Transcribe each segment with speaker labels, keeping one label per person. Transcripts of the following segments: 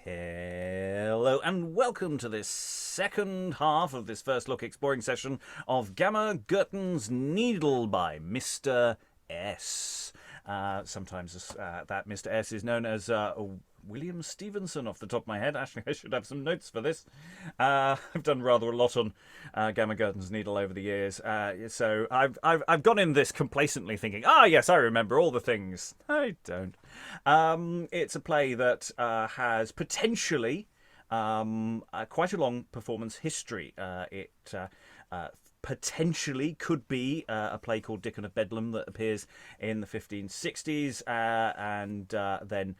Speaker 1: Hello and welcome to this second half of this first look exploring session of Gammer Gurton's Needle by Mr. S. Sometimes that Mr. S is known as William Stevenson off the top of my head. Actually, I should have some notes for this. I've done rather a lot on Gammer Gurton's Needle over the years, so I've gone in this complacently thinking, yes, I remember all the things. I don't. It's a play that has potentially quite a long performance history. It potentially could be a play called Diccon of Bedlam that appears in the 1560s and then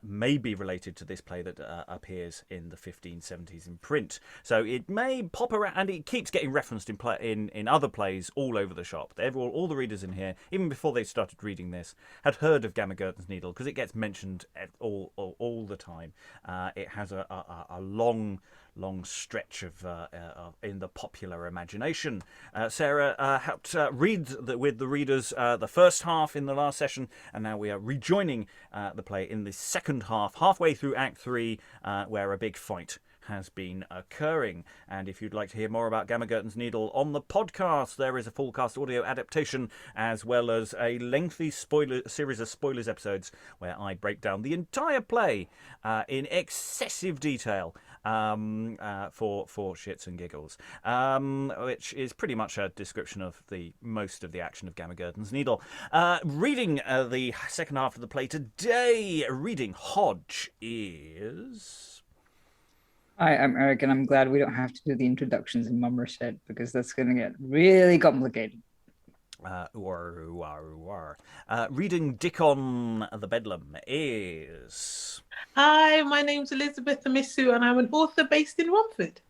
Speaker 1: may be related to this play that appears in the 1570s in print. So it may pop around, and it keeps getting referenced in other plays all over the shop. All the readers in here, even before they started reading this, had heard of Gammer Gurton's Needle because it gets mentioned all the time. It has a long stretch of in the popular imagination. Sarah helped read with the readers the first half in the last session, and now we are rejoining the play in the second half, halfway through Act 3, where a big fight has been occurring. And if you'd like to hear more about Gammer Gurton's Needle on the podcast, there is a full cast audio adaptation as well as a lengthy series of spoilers episodes where I break down the entire play in excessive detail for shits and giggles, which is pretty much a description of most of the action of Gammer Gurton's Needle. Reading the second half of the play today, reading Hodge is...
Speaker 2: Hi, I'm Eric, and I'm glad we don't have to do the introductions in Mummerset because that's going to get really complicated.
Speaker 1: Reading Diccon the Bedlam is...
Speaker 3: Hi, my name's Elizabeth Amisu, and I'm an author based in Romford.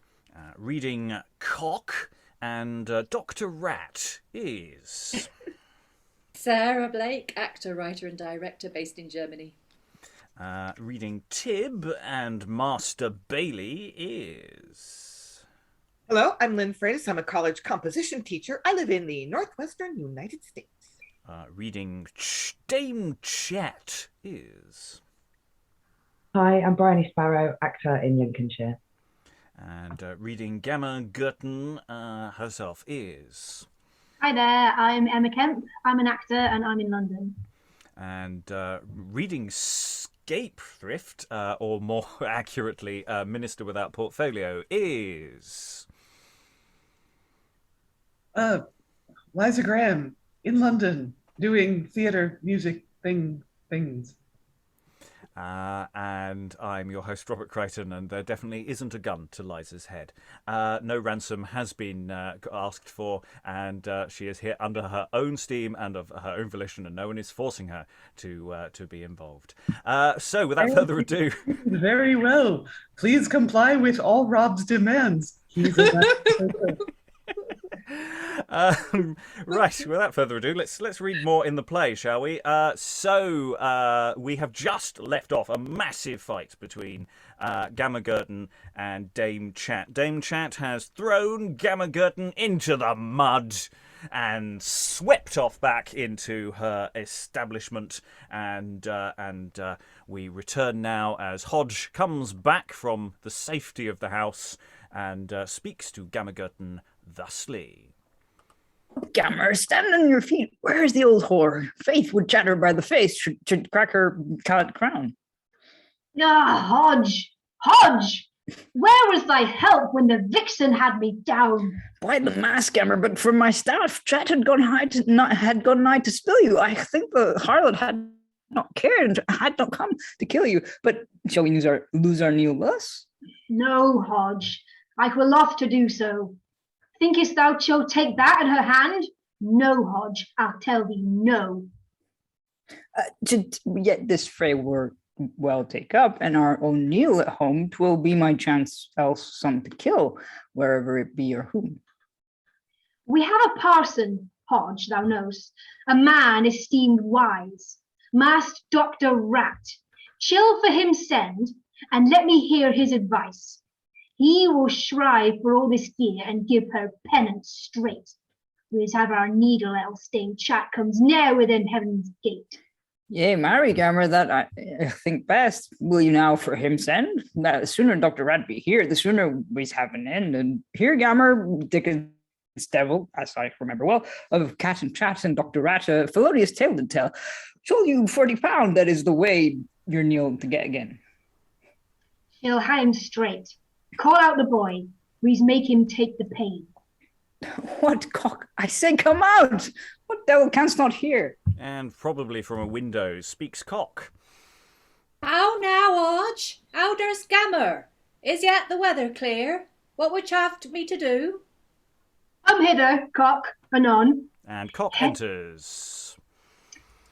Speaker 1: Reading Cock and Dr. Rat is...
Speaker 4: Sarah Blake, actor, writer and director based in Germany.
Speaker 1: Reading Tib and Master Bailey is...
Speaker 5: Hello, I'm Lynn Freitas. I'm a college composition teacher. I live in the northwestern United States.
Speaker 1: Reading Dame Chat is...
Speaker 6: Hi, I'm Briony Sparrow, actor in Lincolnshire.
Speaker 1: And reading Gammer Gurton herself is...
Speaker 7: Hi there, I'm Emma Kemp. I'm an actor and I'm in London.
Speaker 1: And reading Scape Thrift, or more accurately, Minister Without Portfolio, is...
Speaker 8: Liza Graham, in London, doing theatre, music, things.
Speaker 1: And I'm your host, Robert Crighton, and there definitely isn't a gun to Liza's head. No ransom has been asked for, and she is here under her own steam and of her own volition, and no one is forcing her to be involved. So, without further ado...
Speaker 8: Very well. Please comply with all Rob's demands. He's
Speaker 1: right, without further ado, let's read more in the play, shall we? So we have just left off a massive fight between Gammer Gurton and Dame Chat. Dame Chat has thrown Gammer Gurton into the mud and swept off back into her establishment, and we return now as Hodge comes back from the safety of the house and speaks to Gammer Gurton thusly.
Speaker 2: Gammer, stand on your feet. Where is the old whore? Faith would chatter by the face, should crack her crown.
Speaker 7: Hodge! Hodge! Where was thy help when the vixen had me down?
Speaker 2: By the mass, Gammer, but from my staff, Chat had gone nigh to spill you. I think the harlot had not cared and had not come to kill you. But shall we lose our Neil thus?
Speaker 7: No, Hodge. I were loth to do so. Thinkest thou she'll take that in her hand? No, Hodge, I'll tell thee no.
Speaker 2: Yet this fray were well take up, and our own Neil at home, 'twill be my chance else some to kill, wherever it be or whom.
Speaker 7: We have a parson, Hodge, thou knowest, a man esteemed wise, Master Dr. Rat. Chill for him send, and let me hear his advice. He will shrive for all this gear and give her penance straight. We'll have our needle else Dame Chat comes ne'er within heaven's gate.
Speaker 2: Yea, marry Gammer, that I think best. Will you now for him send? The sooner Dr. Rat be here, the sooner we's have an end. And here, Gammer, Dickens devil, as I remember well, of Cat and Chat and Dr. Rat, a felonious tale to tell. Show you £40, that is the way you're Neil to get again.
Speaker 7: He'll hang him straight. Call out the boy. We's make him take the pain.
Speaker 2: What cock? I say come out! What devil canst not hear?
Speaker 1: And probably from a window speaks Cock.
Speaker 4: How now, Hodge? How durst Gammer? Is yet the weather clear? What would you have me to do?
Speaker 7: Come hither, Cock, anon.
Speaker 1: And Cock enters.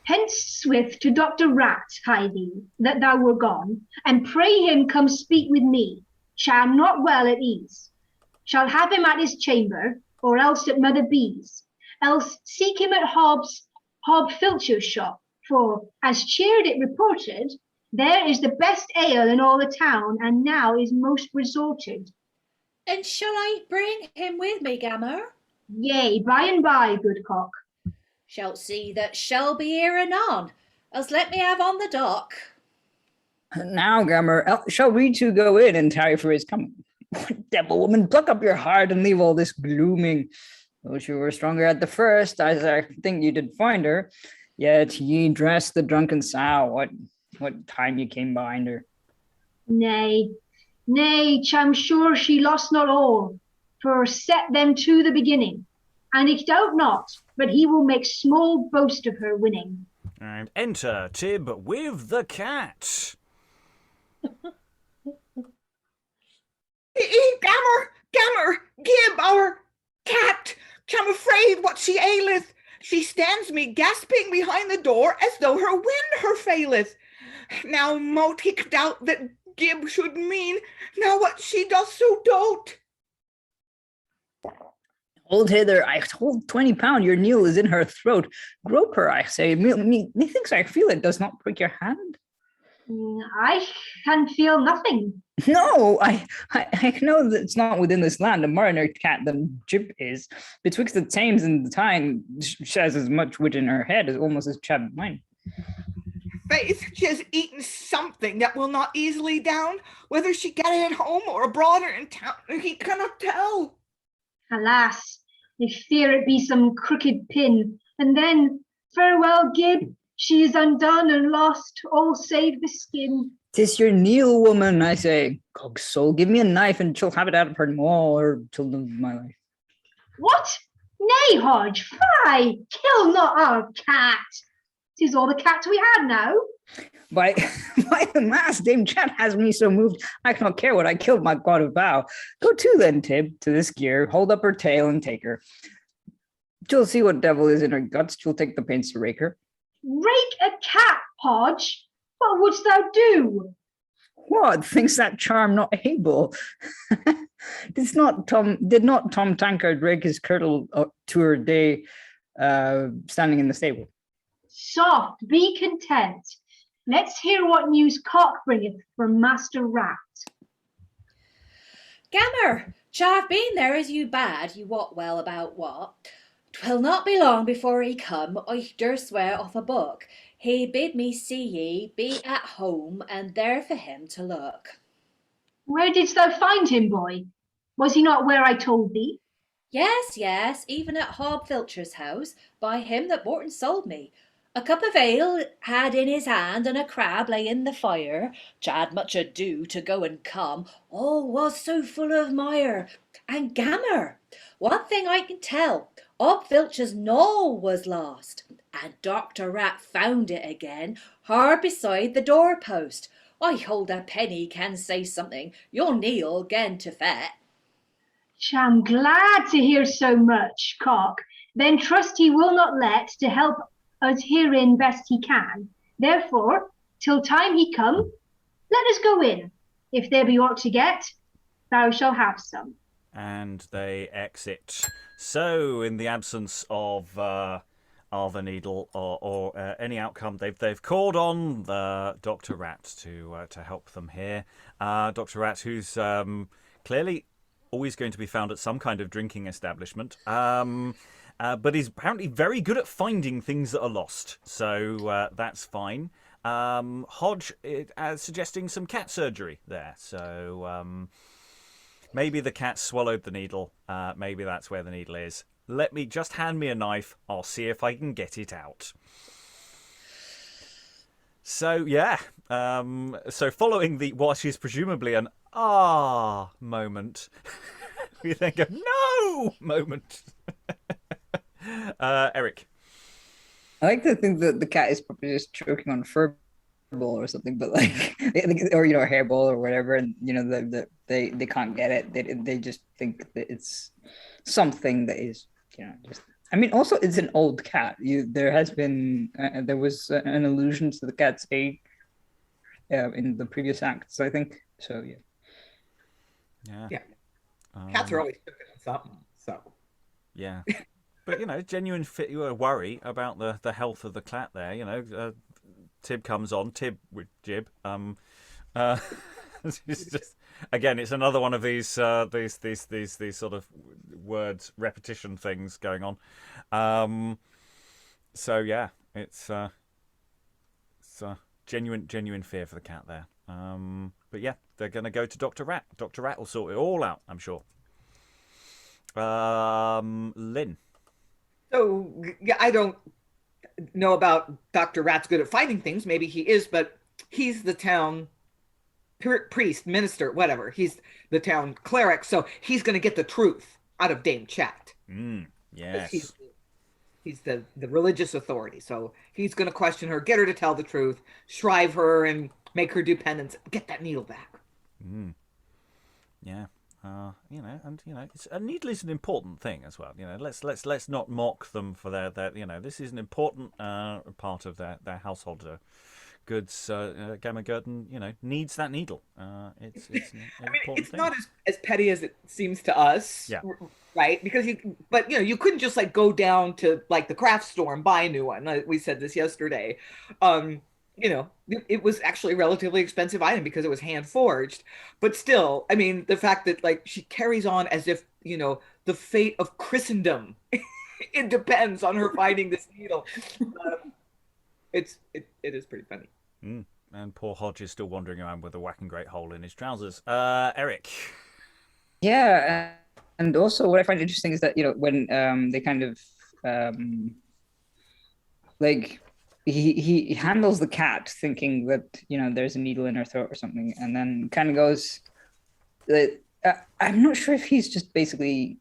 Speaker 7: Hence swift to Dr. Rat, hie thee, that thou were gone, and pray him come speak with me. Shall not well at ease. Shall have him at his chamber, or else at Mother B's. Else seek him at Hob Filcher's shop, for, as cheered it reported, there is the best ale in all the town, and now is most resorted.
Speaker 4: And shall I bring him with me, Gammer?
Speaker 7: Yea, by and by, good Cock.
Speaker 4: Shalt see that shall be here anon, else let me have on the dock.
Speaker 2: Now, Gammer, shall we two go in and tarry for his coming? What devil, woman, pluck up your heart and leave all this glooming. Though she were stronger at the first, as I think you did find her, yet ye dressed the drunken sow. What time you came behind her?
Speaker 7: Nay, I'm sure she lost not all, for set them to the beginning. And I doubt not, but he will make small boast of her winning.
Speaker 1: And enter Tib with the cat.
Speaker 5: Gammer, Gib, our cat. I'm afraid what she aileth. She stands me gasping behind the door as though her wind her faileth. Now mote he doubt that Gib should mean, now what she doth so dote.
Speaker 2: Hold hither, I hold £20, your Neil is in her throat. Grope her, I say, methinks I feel it does not prick your hand.
Speaker 7: I can feel nothing.
Speaker 2: No, I know that it's not within this land a mariner cat than Jib is. Betwixt the Thames and the Tyne, she has as much wit in her head as almost as Chad mine.
Speaker 5: Faith, she has eaten something that will not easily down, whether she get it at home or abroad or in town, he cannot tell.
Speaker 7: Alas, I fear it be some crooked pin, and then, farewell, Gib, she is undone and lost, all save the skin.
Speaker 2: 'Tis your Neil, woman, I say. Cog's soul, give me a knife and she'll have it out of her maw or till the end of my life.
Speaker 7: What? Nay, Hodge, fie! Kill not our cat. 'Tis all the cats we had now.
Speaker 2: By the mass, Dame Chat has me so moved, I cannot care what I killed my god of vow. Go to then, Tib, to this gear, hold up her tail and take her. She'll see what devil is in her guts, she'll take the pains to rake her.
Speaker 7: Rake a cat, Hodge? What wouldst thou do?
Speaker 2: What, thinks that charm not able? Did not Tom Tankard rake his kirtle to her day standing in the stable?
Speaker 7: Soft, be content. Let's hear what news Cock bringeth from Master Rat.
Speaker 4: Gammer, I've been there as you bade, you wot well about what. 'Twill not be long before he come, I durst swear off a book. He bid me see ye, be at home, and there for him to look.
Speaker 7: Where didst thou find him, boy? Was he not where I told thee?
Speaker 4: Yes, even at Hob Filcher's house, by him that Morton sold me. A cup of ale had in his hand, and a crab lay in the fire. Chad much ado to go and come, all was so full of mire. And Gammer, one thing I can tell, Hob Filcher's knoll was lost, and Dr. Rat found it again, hard beside the doorpost. I hold a penny can say something, you'll kneel again to fet.
Speaker 7: I'm glad to hear so much, Cock. Then trust he will not let to help us herein best he can. Therefore, till time he come, let us go in. If there be aught to get, thou shalt have some.
Speaker 1: And they exit. So, in the absence of a needle or any outcome, they've called on Dr. Rat to help them here. Dr. Rat, who's clearly always going to be found at some kind of drinking establishment. But he's apparently very good at finding things that are lost, so that's fine. Hodge suggesting some cat surgery there, so maybe the cat swallowed the needle. Maybe that's where the needle is. Hand me a knife. I'll see if I can get it out. So yeah, so following what is presumably an moment, we then go no moment. Eric.
Speaker 2: I like to think that the cat is probably just choking on a fur ball or something, but like, or a hairball or whatever, and they can't get it. They just think that it's something that is just. I mean, also it's an old cat. There was an allusion to the cat's age in the previous acts, I think. So yeah.
Speaker 5: Cats are always cooking on something. So
Speaker 1: yeah. But genuine worry about the health of the cat there. Tib comes on, Tib with Jib. It's just, again, it's another one of these sort of words repetition things going on. So yeah, it's genuine fear for the cat there. But yeah, they're going to go to Dr. Rat. Dr. Rat will sort it all out, I'm sure. Lynn.
Speaker 5: So, yeah, I don't know about Dr. Rat's good at finding things. Maybe he is, but he's the town priest, minister, whatever. He's the town cleric, so he's going to get the truth out of Dame Chat.
Speaker 1: Yes.
Speaker 5: He's the religious authority, so he's going to question her, get her to tell the truth, shrive her, and make her do penance, get that needle back.
Speaker 1: Yeah. A needle is an important thing as well. Let's not mock them for their this is an important part of their household goods. Gammer Gurton, needs that needle. It's
Speaker 5: it's not as petty as it seems to us.
Speaker 1: Yeah.
Speaker 5: Right? Because you couldn't just go down to the craft store and buy a new one. We said this yesterday. It was actually a relatively expensive item because it was hand forged, but still, I mean, the fact that she carries on as if, the fate of Christendom, it depends on her finding this needle. It is pretty funny.
Speaker 1: And poor Hodge is still wandering around with a whacking great hole in his trousers. Eric.
Speaker 2: Yeah. And also what I find interesting is that, when they kind of he handles the cat thinking that there's a needle in her throat or something, and then kind of goes I'm not sure if he's just basically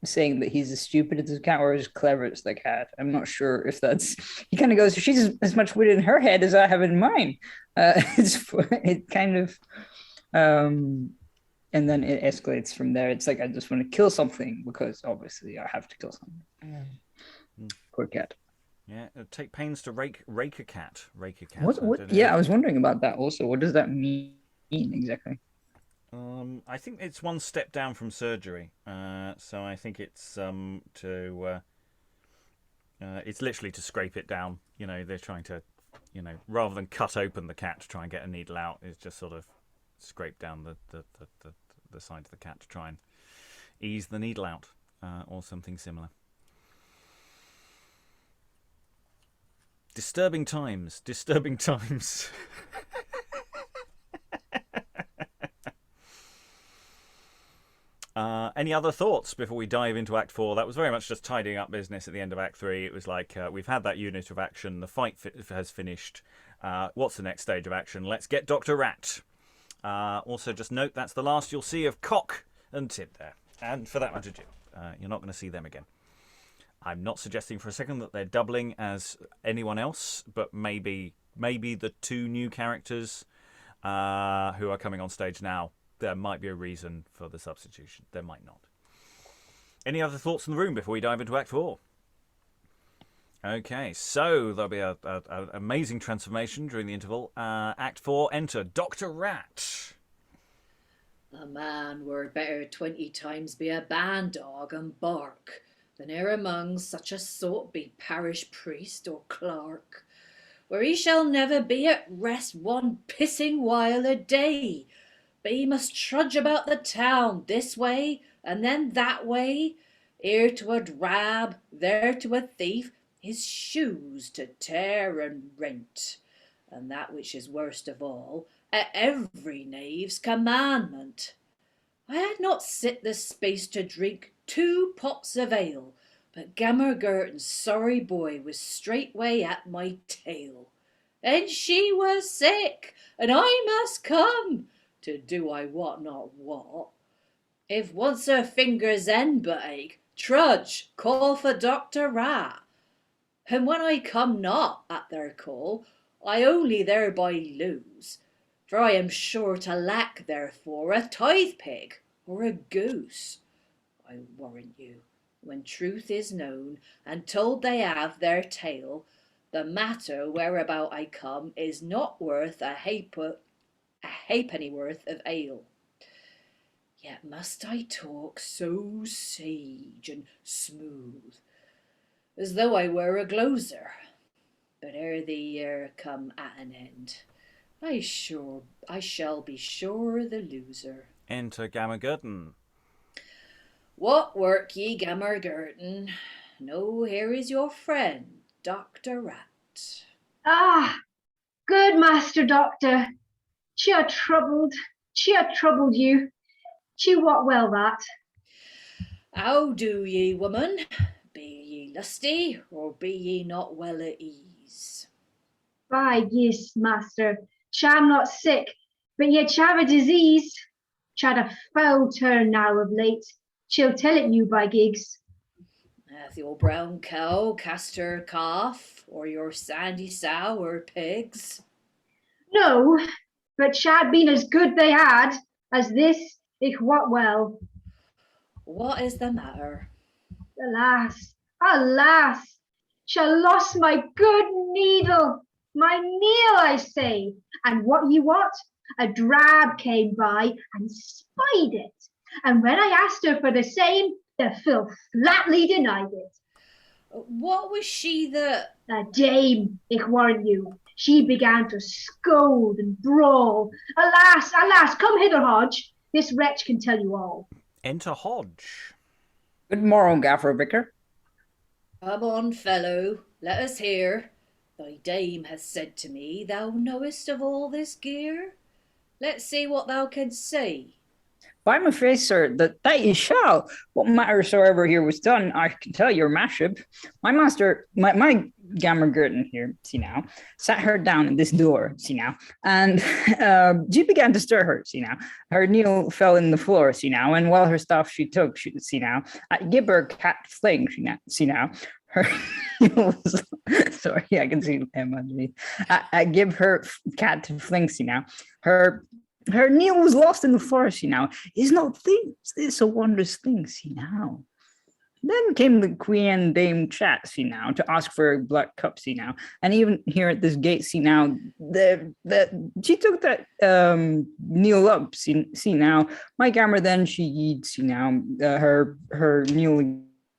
Speaker 2: saying that he's as stupid as the cat or as clever as the cat. I'm not sure if that's, he kind of goes, she's as much wit in her head as I have in mine. It kind of and then it escalates from there. It's like, I just want to kill something because obviously I have to kill something. Poor cat.
Speaker 1: Yeah, take pains to rake a cat.
Speaker 2: What? Yeah, I was wondering about that also. What does that mean exactly?
Speaker 1: I think it's one step down from surgery. So I think it's it's literally to scrape it down. They're trying to, rather than cut open the cat to try and get a needle out, it's just sort of scrape down the side of the cat to try and ease the needle out, or something similar. Disturbing times. Any other thoughts before we dive into Act 4? That was very much just tidying up business at the end of Act 3. It was like, we've had that unit of action. The fight has finished. What's the next stage of action? Let's get Dr. Rat. Also, just note that's the last you'll see of Cock and Tib there. And for that matter, Jim. You're not going to see them again. I'm not suggesting for a second that they're doubling as anyone else, but maybe the two new characters who are coming on stage now, there might be a reason for the substitution. There might not. Any other thoughts in the room before we dive into Act 4? Okay, so there'll be an amazing transformation during the interval. Act 4, enter Dr. Rat.
Speaker 4: A man were better 20 times be a band dog and bark than e'er among such a sort be parish priest or clerk, where he shall never be at rest one pissing while a day, but he must trudge about the town this way and then that way, here to a drab, there to a thief, his shoes to tear and rent, and that which is worst of all, at every knave's commandment. I had not sit the space to drink 2 pots of ale, but Gammer Gurton's sorry boy was straightway at my tail. And she was sick, and I must come, to do I wot not what. If once her fingers end but ache, trudge, call for Dr. Rat. And when I come not at their call, I only thereby lose, for I am sure to lack therefore a tithe pig or a goose. I warrant you, when truth is known, and told they have their tale, the matter whereabout I come is not worth a halfpenny worth of ale. Yet must I talk so sage and smooth, as though I were a gloser. But ere the year come at an end, I shall be sure the loser.
Speaker 1: Enter Gammer Gurton.
Speaker 4: What work ye, Gammer Gurton? No, here is your friend, Dr. Rat.
Speaker 7: Ah, good Master Doctor. She ha troubled you. She wot well that.
Speaker 4: How do ye, woman? Be ye lusty, or be ye not well at ease?
Speaker 7: By yes, master, cham not sick, but yet chave a disease. Chad a foul turn now of late. She'll tell it you by gigs.
Speaker 4: Hath your brown cow cast her calf, or your sandy sow her pigs?
Speaker 7: No, but chad been as good they had, as this ich wot well.
Speaker 4: What is the matter?
Speaker 7: Alas, alas, she lost my good needle, my needle, I say. And what ye wot? A drab came by and spied it. And when I asked her for the same, the filth flatly denied it.
Speaker 4: What was she that...
Speaker 7: A dame, ich warrant you. She began to scold and brawl. Alas, alas, come hither, Hodge. This wretch can tell you all.
Speaker 1: Enter Hodge.
Speaker 2: Good morrow, Gaffer Vicar.
Speaker 4: Come on, fellow, let us hear. Thy dame hath said to me, thou knowest of all this gear. Let's see what thou canst say.
Speaker 2: By my faith, sir, that ye shall. What matter soever here was done, I can tell your maship. My master, my Gammer Gurton here, see now, sat her down at this door, see now, and she began to stir her, see now. Her needle fell in the floor, see now, and while her stuff she took, see now, I give her cat fling, see now. Her was, sorry, I can see him underneath. I give her cat to fling, see now. Her needle was lost in the forest, see now. Is not this a wondrous thing, see now? Then came the queen dame chat, see now, to ask for a black cup, see now. And even here at this gate, see now, she took that needle up, see now. My Gammer then she yeed, see now, her needle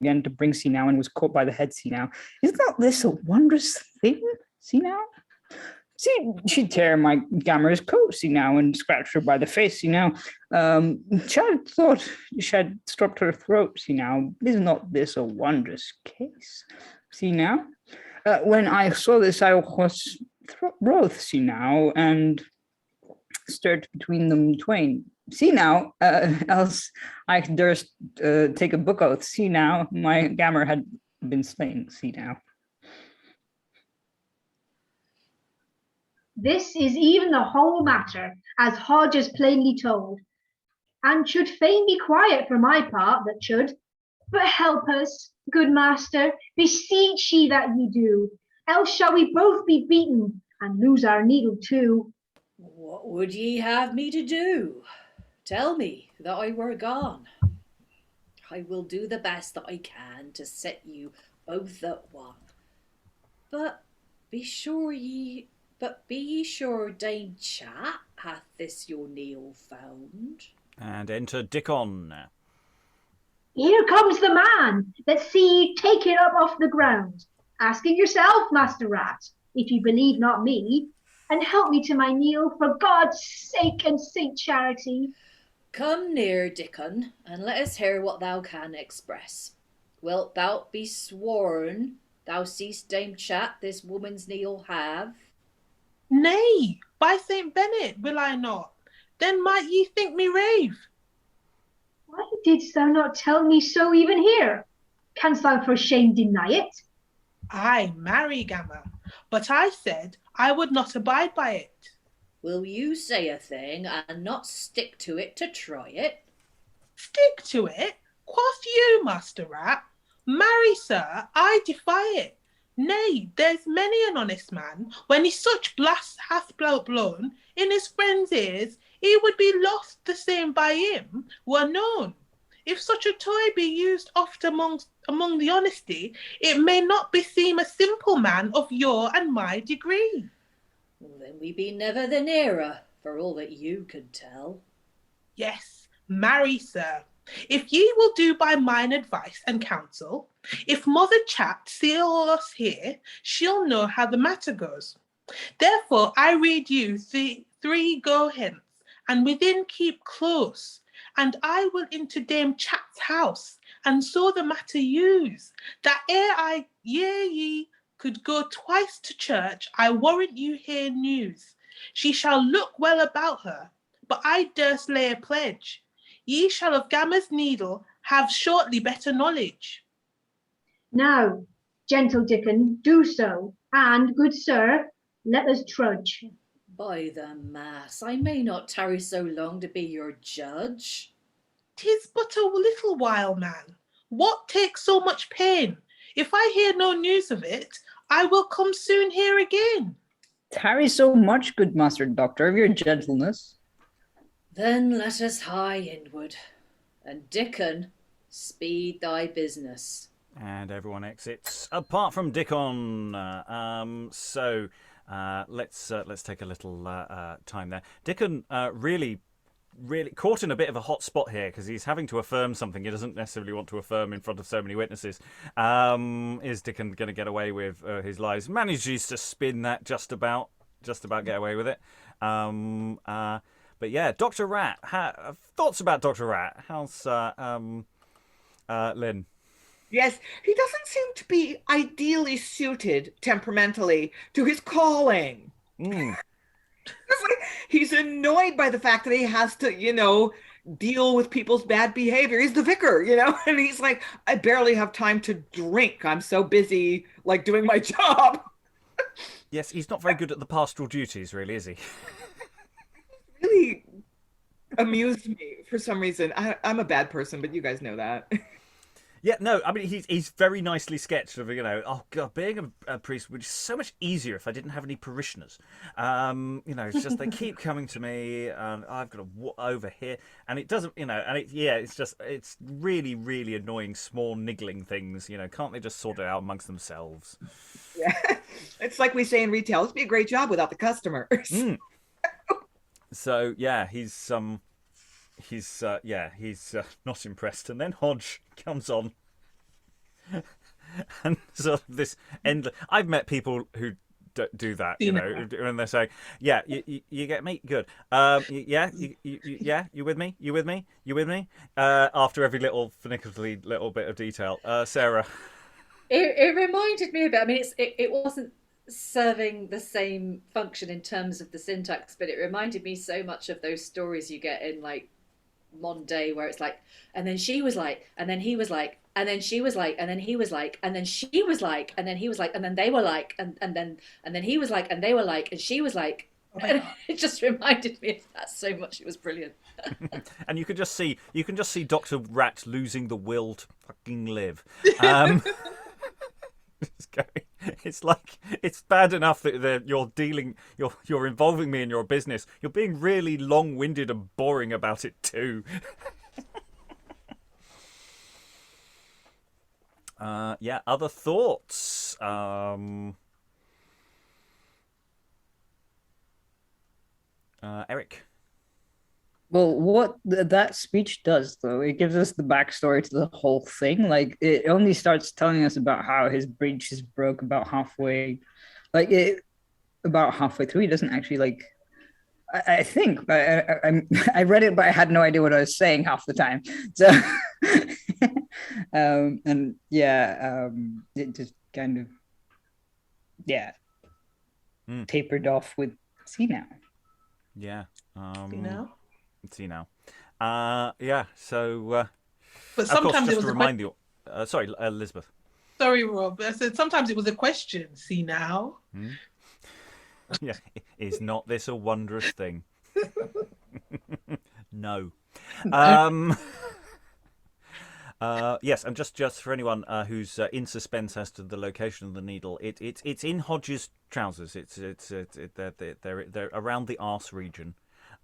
Speaker 2: again to bring, see now, and was caught by the head, see now. Is not this a wondrous thing, see now? See, she'd tear my Gammer's coat, see now, and scratch her by the face, see now. Chad thought she had stopped her throat, see now. Is not this a wondrous case, see now? When I saw this, I was wroth, see now, and stirred between them twain. See now, else I durst take a book oath, see now, my Gammer had been slain, see now.
Speaker 7: This is even the whole matter, as Hodge has plainly told, and should fain be quiet for my part that should. But help us, good master, beseech ye that ye do, else shall we both be beaten and lose our needle too.
Speaker 4: What would ye have me to do? Tell me that I were gone. I will do the best that I can to set you both at one. But be ye sure Dame Chat hath this your needle found?
Speaker 1: And enter Diccon.
Speaker 7: Here comes the man that see ye take it up off the ground. Asking yourself, Master Rat, if you believe not me. and help me to my kneel for God's sake and Saint Charity.
Speaker 4: Come near, Diccon, and let us hear what thou can express. Wilt thou be sworn thou seest Dame Chat this woman's kneel have?
Speaker 3: Nay, by Saint Bennet will I not. Then might ye think me rave.
Speaker 7: Why didst thou not tell me so even here? Canst thou for shame deny it?
Speaker 3: Ay, marry, Gammer, but I said I would not abide by it.
Speaker 4: Will you say a thing and not stick to it to try it?
Speaker 3: Stick to it? Quoth you, Master Rat? Marry, sir, I defy it. Nay, there's many an honest man, when he such blasts hath blown in his friend's ears, he would be lost the same by him were known. If such a toy be used oft among the honesty, it may not beseem a simple man of your and my degree.
Speaker 4: Then we be never the nearer, for all that you can tell.
Speaker 3: Yes, marry, sir, if ye will do by mine advice and counsel, if Mother Chat see us here, she'll know how the matter goes. Therefore I rede you three go hence, and within keep close, and I will into Dame Chat's house, and so the matter use, that ere I ye could go twice to church, I warrant you hear news. She shall look well about her, but I durst lay a pledge. Ye shall of Gammer's needle have shortly better knowledge.
Speaker 7: Now, gentle Diccon, do so, and, good sir, let us trudge.
Speaker 4: By the mass, I may not tarry so long to be your judge.
Speaker 3: 'Tis but a little while, man. What takes so much pain? If I hear no news of it, I will come soon here again.
Speaker 2: Tarry so much, good Master Doctor, of your gentleness.
Speaker 4: Then let us hie inward, and Diccon, speed thy business.
Speaker 1: And everyone exits, apart from Diccon. Let's take a little time there. Diccon really caught in a bit of a hot spot here because he's having to affirm something he doesn't necessarily want to affirm in front of so many witnesses. Is Diccon going to get away with his lies? Manages to spin that just about get away with it. But yeah, Dr. Rat. Thoughts about Dr. Rat? How's Lynn?
Speaker 5: Yes, he doesn't seem to be ideally suited temperamentally to his calling. It's like he's annoyed by the fact that he has to, deal with people's bad behavior. He's the vicar, and he's like, I barely have time to drink. I'm so busy, doing my job.
Speaker 1: Yes, he's not very good at the pastoral duties, really, is he?
Speaker 5: Really amused me for some reason. I'm a bad person, but you guys know that.
Speaker 1: Yeah, no, I mean, he's very nicely sketched of, oh, God, being a priest would be so much easier if I didn't have any parishioners. It's just they keep coming to me and I've got to over here. And it doesn't, it's really, really annoying small niggling things. Can't they just sort it out amongst themselves?
Speaker 5: Yeah, it's like we say in retail, it'd be a great job without the customers.
Speaker 1: So, yeah, he's not impressed. And then Hodge comes on. And sort of this endless... I've met people who do that, and they say, yeah, you get me? Good. You with me? You with me? You with me? After every little finicky little bit of detail. Sarah?
Speaker 4: It reminded me a bit. I mean, it wasn't serving the same function in terms of the syntax, but it reminded me so much of those stories you get in, Monday, where it's and then she was and then he was and then she was and then he was and then she was and then he was and then they were and then he was and they were and she was and it just reminded me of that so much. It was brilliant.
Speaker 1: And you can just see Dr. Rat losing the will to fucking live. It's bad enough that you're involving me in your business. You're being really long-winded and boring about it too. Other thoughts? Eric?
Speaker 2: Well, what that speech does, though, it gives us the backstory to the whole thing. It only starts telling us about how his breeches broke about halfway. about halfway through. He doesn't actually like. I think I read it, but I had no idea what I was saying half the time. So, and yeah, it just kind of tapered off with see now.
Speaker 1: Yeah.
Speaker 3: See now.
Speaker 1: Yeah. So.
Speaker 3: But
Speaker 1: Of course,
Speaker 3: sometimes
Speaker 1: just
Speaker 3: it was
Speaker 1: to
Speaker 3: a
Speaker 1: remind you. Sorry, Elizabeth.
Speaker 3: Sorry, Rob. I said sometimes it was a question. See now.
Speaker 1: Yeah. Is not this a wondrous thing? No. Yes, and just for anyone who's in suspense as to the location of the needle, it's in Hodge's trousers. They're around the arse region.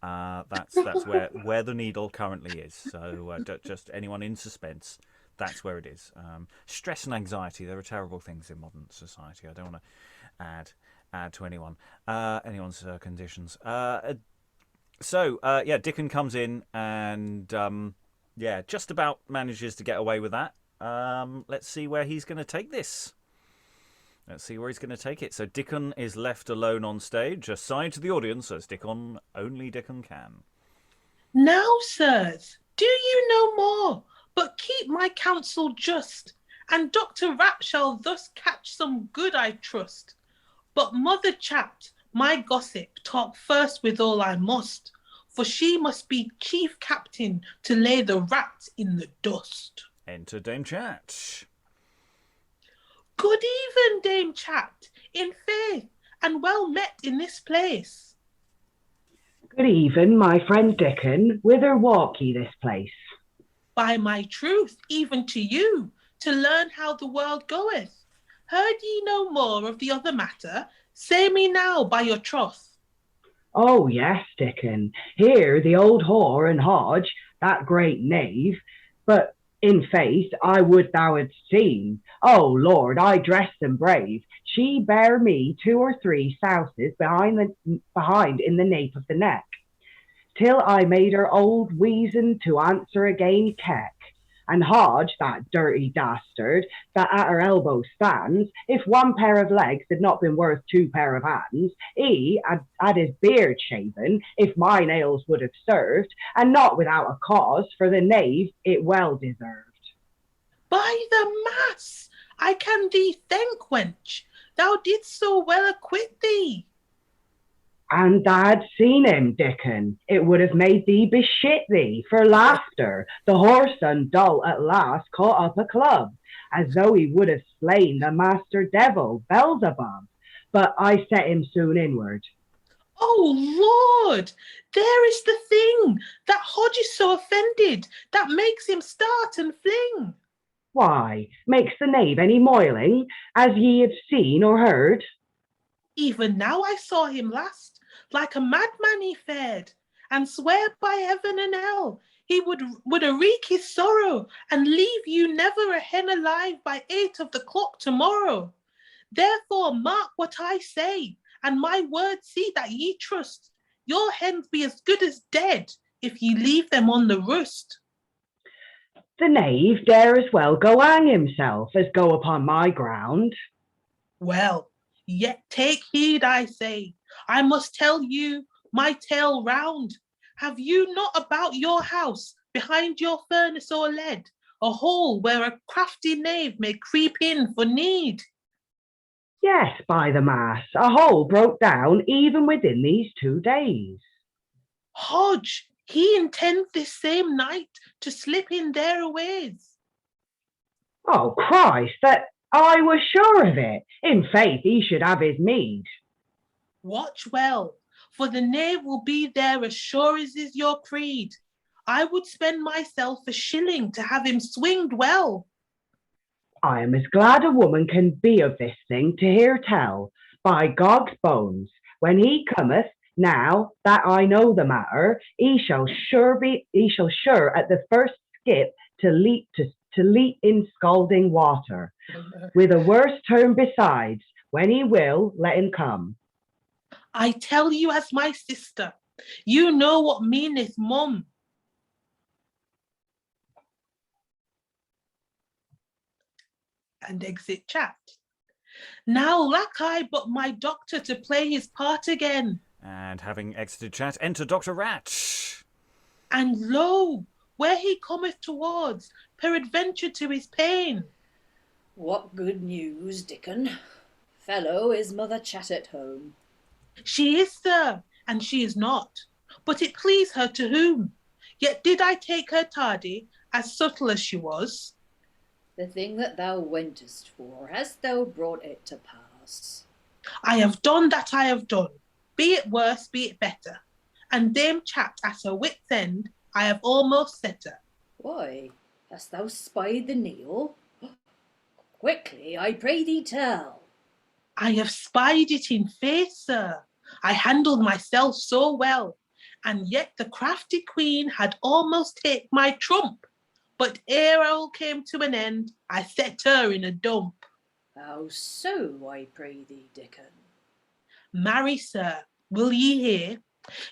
Speaker 1: That's where the needle currently is. So just anyone in suspense, that's where it is. Stress and anxiety, there are terrible things in modern society. I don't want to add to anyone's conditions. So Diccon comes in and just about manages to get away with that. Let's see where he's going to take this. Let's see where he's going to take it. So Diccon is left alone on stage, aside to the audience, as only Diccon can.
Speaker 3: Now, sirs, do you no more, but keep my counsel just, and Dr. Rat shall thus catch some good, I trust. But Mother Chat, my gossip, talk first with all I must, for she must be chief captain to lay the rat in the dust.
Speaker 1: Enter Dame Chat.
Speaker 3: Good even, Dame Chat, in faith, and well met in this place.
Speaker 6: Good even, my friend Diccon. Whither walk ye this place?
Speaker 3: By my truth, even to you, to learn how the world goeth. Heard ye no more of the other matter? Say me now by your troth.
Speaker 6: Oh, yes, Diccon. Here the old whore and Hodge, that great knave, but in faith, I would thou hadst seen. Oh, Lord, I dressed them brave. She bare me 2 or 3 souses behind in the nape of the neck, till I made her old weazen to answer again keck. And Hodge, that dirty dastard, that at her elbow stands, if 1 pair of legs had not been worth 2 pair of hands, he had his beard shaven, if my nails would have served, and not without a cause, for the knave it well deserved.
Speaker 3: By the mass, I can thee thank, wench, thou didst so well acquit thee.
Speaker 6: And tha'd seen him, Diccon, it would have made thee beshit thee for laughter. The whoreson dolt at last caught up a club, as though he would have slain the master devil, Beelzebub. But I set him soon inward.
Speaker 3: Oh, Lord, there is the thing, that Hodge is so offended, that makes him start and fling.
Speaker 6: Why, makes the knave any moiling, as ye have seen or heard?
Speaker 3: Even now I saw him last, like a madman he fared, and swear by heaven and hell he would wreak his sorrow, and leave you never a hen alive by 8 of the clock tomorrow. Therefore mark what I say, and my word see that ye trust. Your hens be as good as dead, if ye leave them on the roost.
Speaker 6: The knave dare as well go hang himself as go upon my ground.
Speaker 3: Well, yet take heed, I say. I must tell you my tale round. Have you not about your house, behind your furnace or lead, a hole where a crafty knave may creep in for need?
Speaker 6: Yes, by the mass, a hole broke down even within these 2 days.
Speaker 3: Hodge, he intends this same night to slip in thereaways.
Speaker 6: Oh, Christ, that I was sure of it. In faith, he should have his meed.
Speaker 3: Watch well, for the knave will be there as sure as is your creed. I would spend myself a shilling to have him swinged well.
Speaker 6: I am as glad a woman can be of this thing to hear tell. By Gog's bones, when he cometh, now that I know the matter, he shall sure at the first skip to leap in scalding water, with a worse term besides. When he will, let him come.
Speaker 3: I tell you as my sister, you know what meaneth mum. And exit chat. Now lack I but my doctor to play his part again.
Speaker 1: And having exited chat, enter Dr. Rat.
Speaker 3: And lo, where he cometh towards, peradventure to his pain.
Speaker 4: What good news, Diccon? Fellow, is Mother Chat at home?
Speaker 3: She is, sir, and she is not. But it please her to whom? Yet did I take her tardy, as subtle as she was.
Speaker 4: The thing that thou wentest for, hast thou brought it to pass?
Speaker 3: I have done that I have done. Be it worse, be it better. And Dame Chat at her wit's end, I have almost set her.
Speaker 4: Why, hast thou spied the needle? Quickly, I pray thee tell.
Speaker 3: I have spied it in faith, sir. I handled myself so well, and yet the crafty queen had almost take my trump. But ere all came to an end, I set her in a dump.
Speaker 4: How so, I pray thee, Diccon?
Speaker 3: Marry, sir, will ye hear?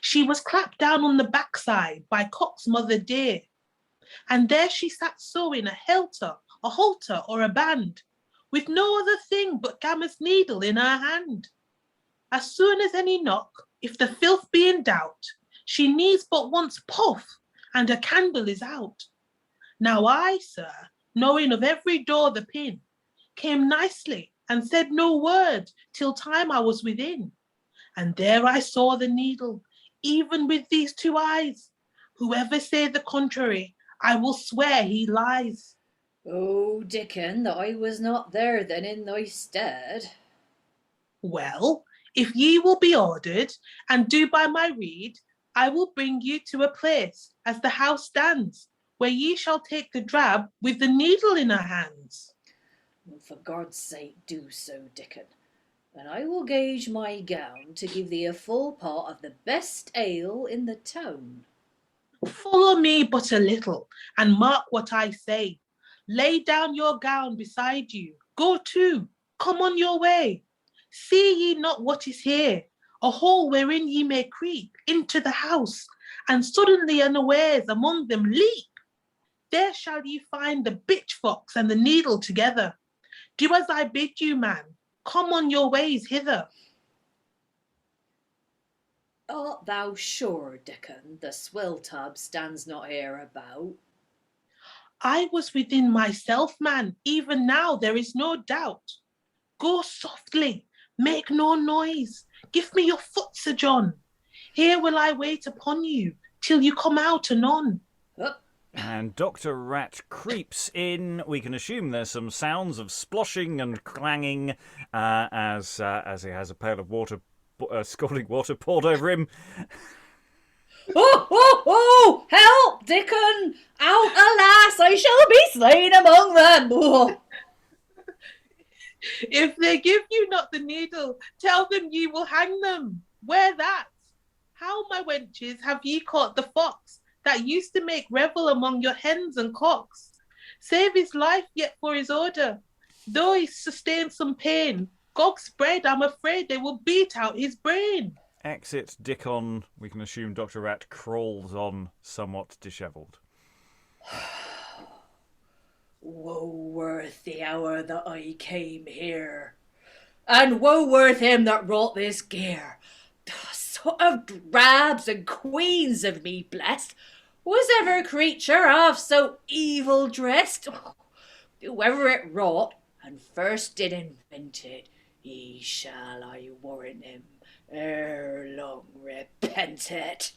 Speaker 3: She was clapped down on the backside by Cock's mother dear, and there she sat sewing a helter, a halter, or a band, with no other thing but Gammer's needle in her hand. As soon as any knock, if the filth be in doubt, she needs but once puff, and her candle is out. Now I, sir, knowing of every door the pin, came nicely and said no word till time I was within. And there I saw the needle, even with these two eyes. Whoever say the contrary, I will swear he lies.
Speaker 4: Oh, Diccon, that I was not there then in thy stead.
Speaker 3: Well, if ye will be ordered, and do by my rede, I will bring you to a place, as the house stands, where ye shall take the drab with the needle in her hands.
Speaker 4: For God's sake, do so, Diccon, and I will gauge my gown to give thee a full pot of the best ale in the town.
Speaker 3: Follow me but a little, and mark what I say. Lay down your gown beside you. Go to, come on your way. See ye not what is here? A hole wherein ye may creep into the house, and suddenly unawares among them leap. There shall ye find the bitch fox and the needle together. Do as I bid you, man. Come on your ways hither.
Speaker 4: Art thou sure, Diccon, the swill tub stands not here about?
Speaker 3: I was within myself, man. Even now there is no doubt. Go softly, make no noise. Give me your foot, Sir John. Here will I wait upon you till you come out anon.
Speaker 1: And Dr. Rat creeps in. We can assume there's some sounds of sploshing and clanging as he has a pail of water, scalding water poured over him.
Speaker 4: Oh, oh, oh! Help, Diccon! Out, alas! I shall be slain among them! Oh.
Speaker 3: If they give you not the needle, tell them ye will hang them. Where that? How, my wenches, have ye caught the fox that used to make revel among your hens and cocks? Save his life yet for his order. Though he sustain some pain, Gog's bread, I'm afraid they will beat out his brain.
Speaker 1: Exit Diccon. We can assume Dr. Rat crawls on, somewhat dishevelled.
Speaker 4: Woe worth the hour that I came here, and woe worth him that wrought this gear. Sort of drabs and queens of me blessed, was ever creature half so evil dressed? Whoever it wrought, and first did invent it, he shall, I warrant him, ere long repent it.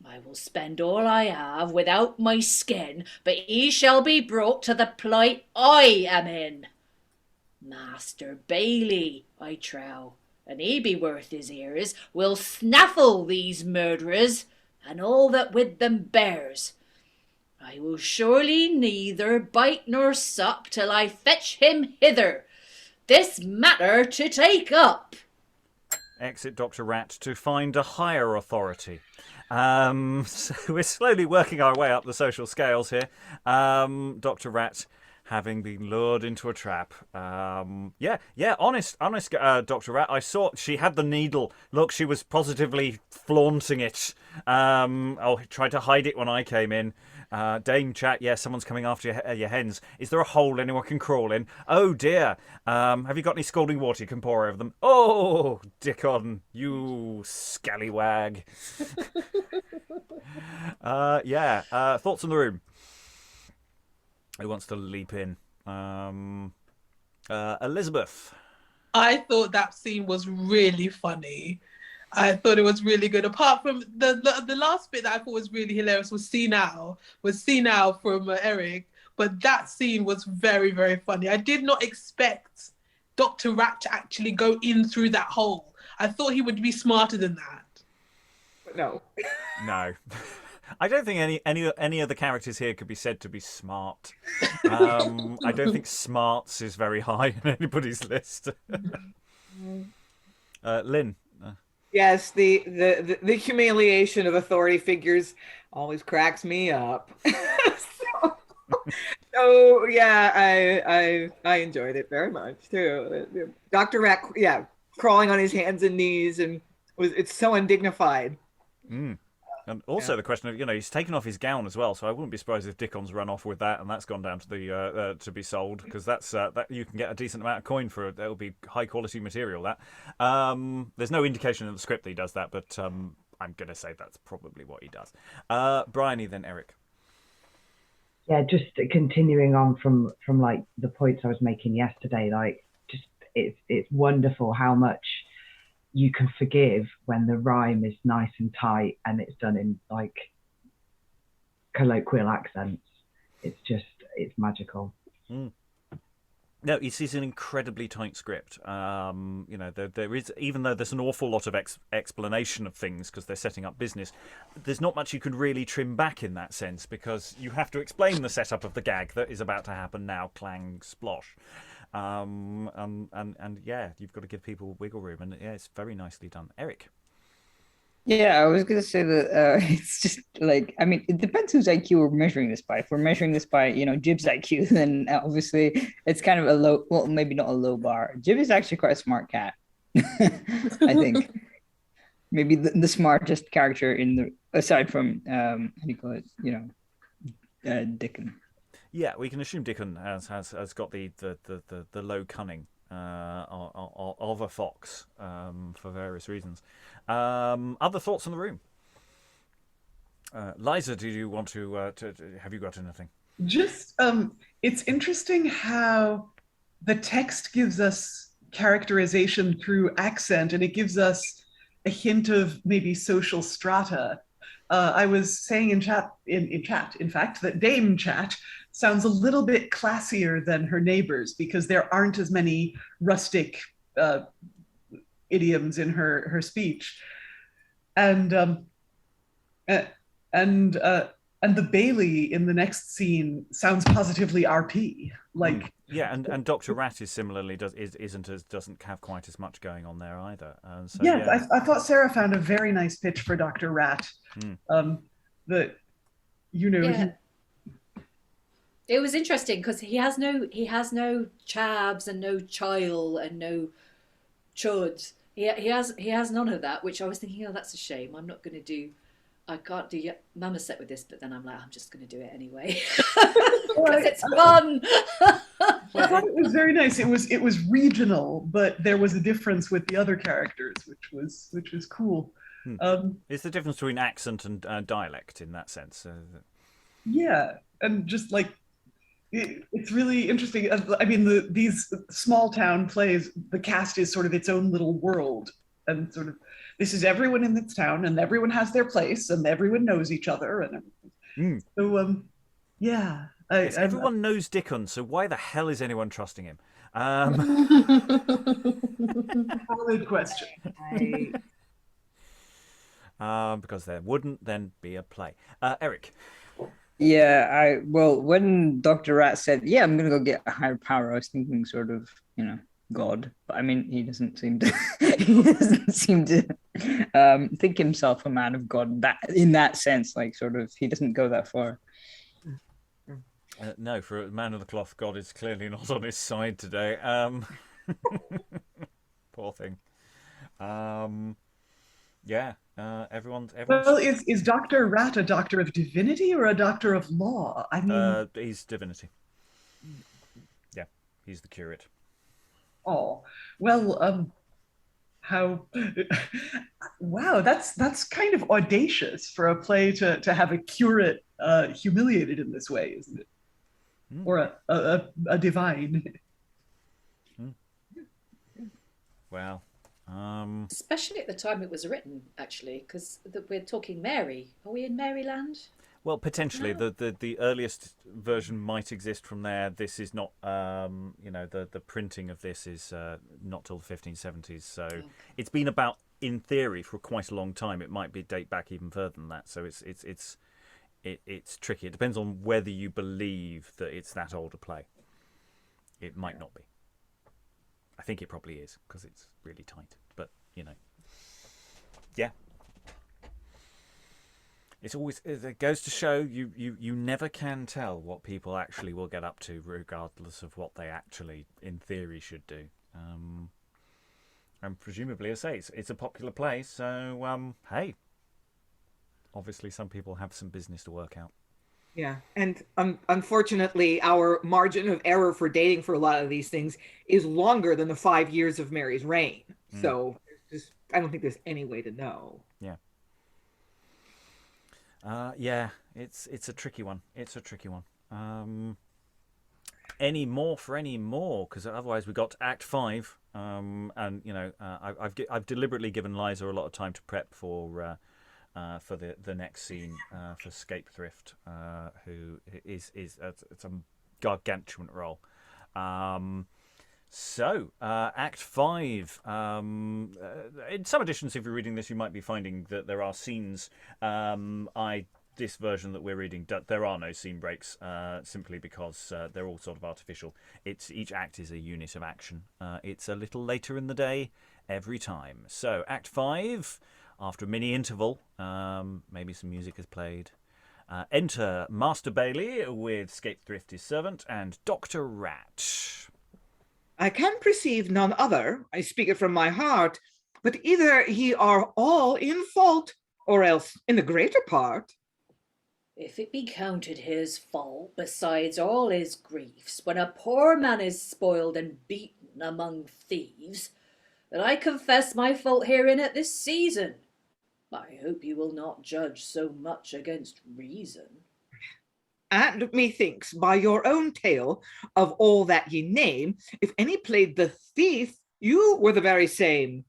Speaker 4: I will spend all I have without my skin, but he shall be brought to the plight I am in. Master Bailey, I trow, and he be worth his ears, will snaffle these murderers, and all that with them bears. I will surely neither bite nor sup till I fetch him hither, this matter to take up.
Speaker 1: Exit Dr. Rat to find a higher authority. So we're slowly working our way up the social scales here. Dr. Rat having been lured into a trap. Honest, Dr. Rat. I saw she had the needle. Look, she was positively flaunting it. Tried to hide it when I came in. Dame Chat, someone's coming after your hens. Is there a hole anyone can crawl in? Oh dear. Have you got any scalding water you can pour over them? Oh, Diccon, you scallywag. Thoughts in the room? Who wants to leap in? Elizabeth.
Speaker 3: I thought that scene was really funny. I thought it was really good. Apart from the last bit that I thought was really hilarious was senile from Eric. But that scene was very, very funny. I did not expect Dr. Rat to actually go in through that hole. I thought he would be smarter than that.
Speaker 5: No.
Speaker 1: No. I don't think any of the characters here could be said to be smart. I don't think smarts is very high on anybody's list. Lynn.
Speaker 5: Yes, the humiliation of authority figures always cracks me up. so yeah, I enjoyed it very much too. Dr. Rat, crawling on his hands and knees, and it's so undignified.
Speaker 1: And also the question of, he's taken off his gown as well, so I wouldn't be surprised if Diccon's run off with that and that's gone down to the to be sold, because that's that you can get a decent amount of coin for it. That'll be high quality material. That there's no indication in the script that he does that, but I'm gonna say that's probably what he does. Briony, then Eric.
Speaker 6: Yeah, just continuing on from like the points I was making yesterday, like just it's wonderful how much you can forgive when the rhyme is nice and tight and it's done in like colloquial accents. It's magical.
Speaker 1: No, it's an incredibly tight script. There is, even though there's an awful lot of explanation of things because they're setting up business, there's not much you can really trim back in that sense, because you have to explain the setup of the gag that is about to happen now. Clang, splosh. You've got to give people wiggle room, and it's very nicely done. Eric.
Speaker 2: Yeah, I was gonna say that it's just like, I mean, it depends whose IQ we're measuring this by. If we're measuring this by, Jib's IQ, then obviously it's kind of a low, well, maybe not a low bar. Jib is actually quite a smart cat. I think maybe the smartest character aside from how do you call it? Diccon.
Speaker 1: Yeah, we can assume Diccon has got the low cunning of a fox for various reasons. Other thoughts in the room? Liza, do you want to have you got anything?
Speaker 8: Just it's interesting how the text gives us characterization through accent, and it gives us a hint of maybe social strata. I was saying in chat, in fact, that Dame Chat sounds a little bit classier than her neighbors because there aren't as many rustic idioms in her speech, and the Bailey in the next scene sounds positively RP. Like
Speaker 1: and Dr. Rat is similarly doesn't have quite as much going on there either.
Speaker 8: I thought Sarah found a very nice pitch for Dr. Rat.
Speaker 4: It was interesting because he has no chabs and no chile and no chuds. He has none of that, which I was thinking, that's a shame. I can't do Mamaset with this, but then I'm like, I'm just going to do it anyway because it's fun.
Speaker 8: I thought it was very nice. It was regional, but there was a difference with the other characters, which was cool.
Speaker 1: It's the difference between accent and dialect in that sense.
Speaker 8: And just like it's really interesting. I mean, these small town plays, the cast is sort of its own little world, and sort of this is everyone in this town, and everyone has their place, and everyone knows each other, and everything. So
Speaker 1: everyone knows Diccon. So why the hell is anyone trusting him?
Speaker 8: Valid question.
Speaker 1: Because there wouldn't then be a play. Eric.
Speaker 2: Yeah, when Dr. Rat said, I'm going to go get a higher power, I was thinking sort of, God. But I mean, he doesn't seem to think himself a man of God in that sense, like sort of, he doesn't go that far.
Speaker 1: No, for a man of the cloth, God is clearly not on his side today. Poor thing. Yeah, everyone's.
Speaker 8: Well, is Dr. Rat a doctor of divinity or a doctor of law? I mean,
Speaker 1: He's divinity. Yeah, he's the curate.
Speaker 8: oh, well, how wow, that's kind of audacious for a play to have a curate humiliated in this way, isn't it? Or a divine.
Speaker 1: Well,
Speaker 4: Especially at the time it was written, actually, because we're talking Mary. Are we in Maryland?
Speaker 1: well, potentially
Speaker 4: No.
Speaker 1: the earliest version might exist from there. This is not, the printing of this is not till the 1570s. So it's been about, in theory, for quite a long time. It might date back even further than that. So it's tricky. It depends on whether you believe that it's that old a play. It might not be. I think it probably is because it's really tight. But yeah. It goes to show you never can tell what people actually will get up to, regardless of what they actually, in theory, should do. And presumably, as I say, it's a popular play, so hey, obviously some people have some business to work out.
Speaker 5: Yeah, and unfortunately, our margin of error for dating for a lot of these things is longer than the 5 years of Mary's reign. So I don't think there's any way to know.
Speaker 1: Yeah. Yeah, it's a tricky one. Any more? Because otherwise we got to Act 5, and I've deliberately given Liza a lot of time to prep for the next scene for Scapethrift, who is it's a gargantuan role. So, Act 5. In some editions, if you're reading this, you might be finding that there are scenes. This version that we're reading, there are no scene breaks, simply because they're all sort of artificial. Each act is a unit of action. It's a little later in the day every time. So, Act 5, after a mini interval, maybe some music is played. Enter Master Bailey with Scapethrift, his servant, and Dr. Rat.
Speaker 5: I can perceive none other, I speak it from my heart, but either ye are all in fault, or else in the greater part.
Speaker 4: If it be counted his fault, besides all his griefs, when a poor man is spoiled and beaten among thieves, that I confess my fault herein at this season. I hope you will not judge so much against reason.
Speaker 5: And methinks, by your own tale of all that ye name, if any played the thief, you were the very same.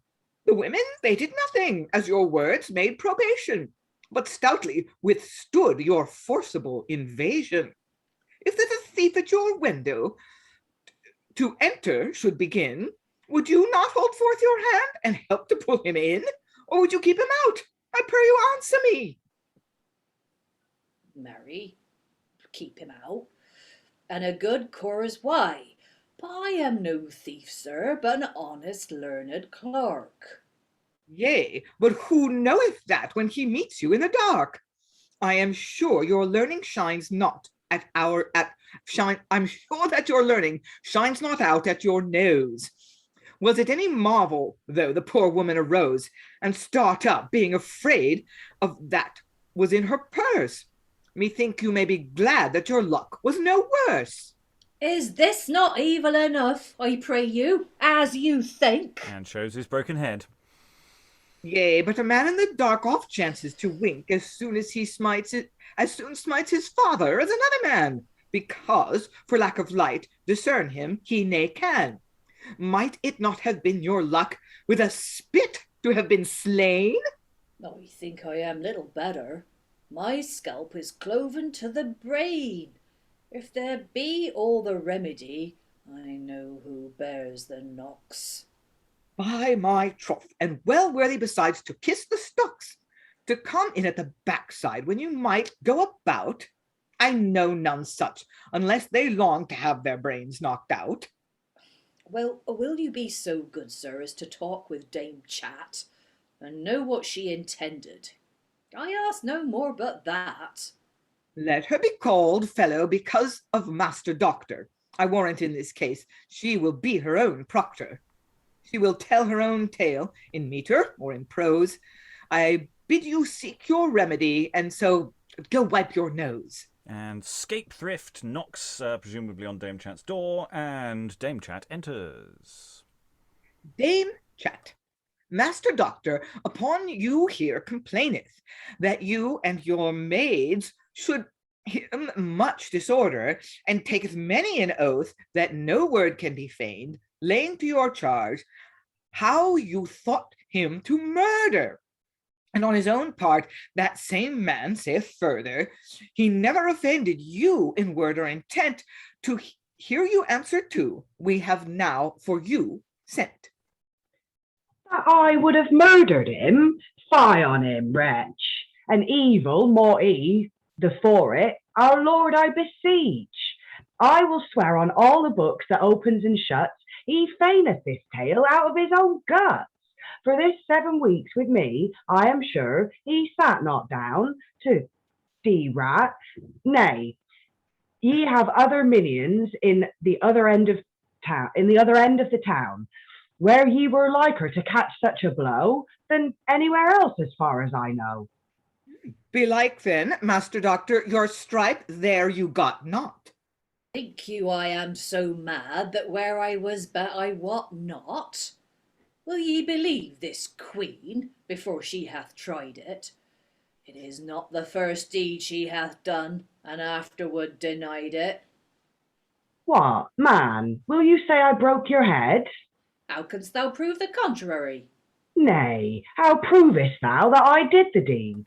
Speaker 5: The women, they did nothing, as your words made probation, but stoutly withstood your forcible invasion. If the thief at your window to enter should begin, would you not hold forth your hand and help to pull him in? Or would you keep him out? I pray you answer me.
Speaker 4: Marry, keep him out, and a good cause why. But I am no thief, sir, but an honest learned clerk.
Speaker 5: Yea, but who knoweth that when he meets you in the dark? I am sure your learning shines not I'm sure that your learning shines not out at your nose. Was it any marvel, though the poor woman arose and start up, being afraid of that was in her purse? Methink you may be glad that your luck was no worse.
Speaker 4: Is this not evil enough, I pray you, as you think?
Speaker 1: And shows his broken head.
Speaker 5: Yea, but a man in the dark oft chances to wink as soon smites his father as another man, because, for lack of light, discern him he ne can. Might it not have been your luck with a spit to have been slain?
Speaker 4: I think I am little better. My scalp is cloven to the brain. If there be all the remedy, I know who bears the knocks.
Speaker 5: By my troth, and well worthy besides to kiss the stocks, to come in at the backside when you might go about. I know none such, unless they long to have their brains knocked out.
Speaker 4: Well, will you be so good, sir, as to talk with Dame Chat, and know what she intended? I ask no more but that.
Speaker 5: Let her be called fellow because of Master Doctor. I warrant in this case she will be her own proctor. She will tell her own tale in metre or in prose. I bid you seek your remedy, and so go wipe your nose.
Speaker 1: And Scape Thrift knocks, presumably on Dame Chat's door, and Dame Chat enters.
Speaker 5: Dame Chat, Master Doctor, upon you here complaineth that you and your maids should him much disorder, and taketh many an oath that no word can be feigned, laying to your charge how you thought him to murder. And on his own part, that same man saith further, he never offended you in word or intent. To hear you answer to, we have now for you sent.
Speaker 6: That I would have murdered him, fie on him, wretch, and evil more he, the for it, our Lord I beseech. I will swear on all the books that opens and shuts, he feigneth this tale out of his own guts. For this 7 weeks with me, I am sure he sat not down to rat. Nay, ye have other minions in the other end of the town, where ye were liker to catch such a blow than anywhere else, as far as I know.
Speaker 5: Belike then, Master Doctor, your stripe there you got not.
Speaker 4: Think you I am so mad that where I was but I wot not? Will ye believe this queen before she hath tried it? It is not the first deed she hath done, and afterward denied it.
Speaker 6: What, man, will you say I broke your head?
Speaker 4: How canst thou prove the contrary?
Speaker 6: Nay, how provest thou that I did the deed?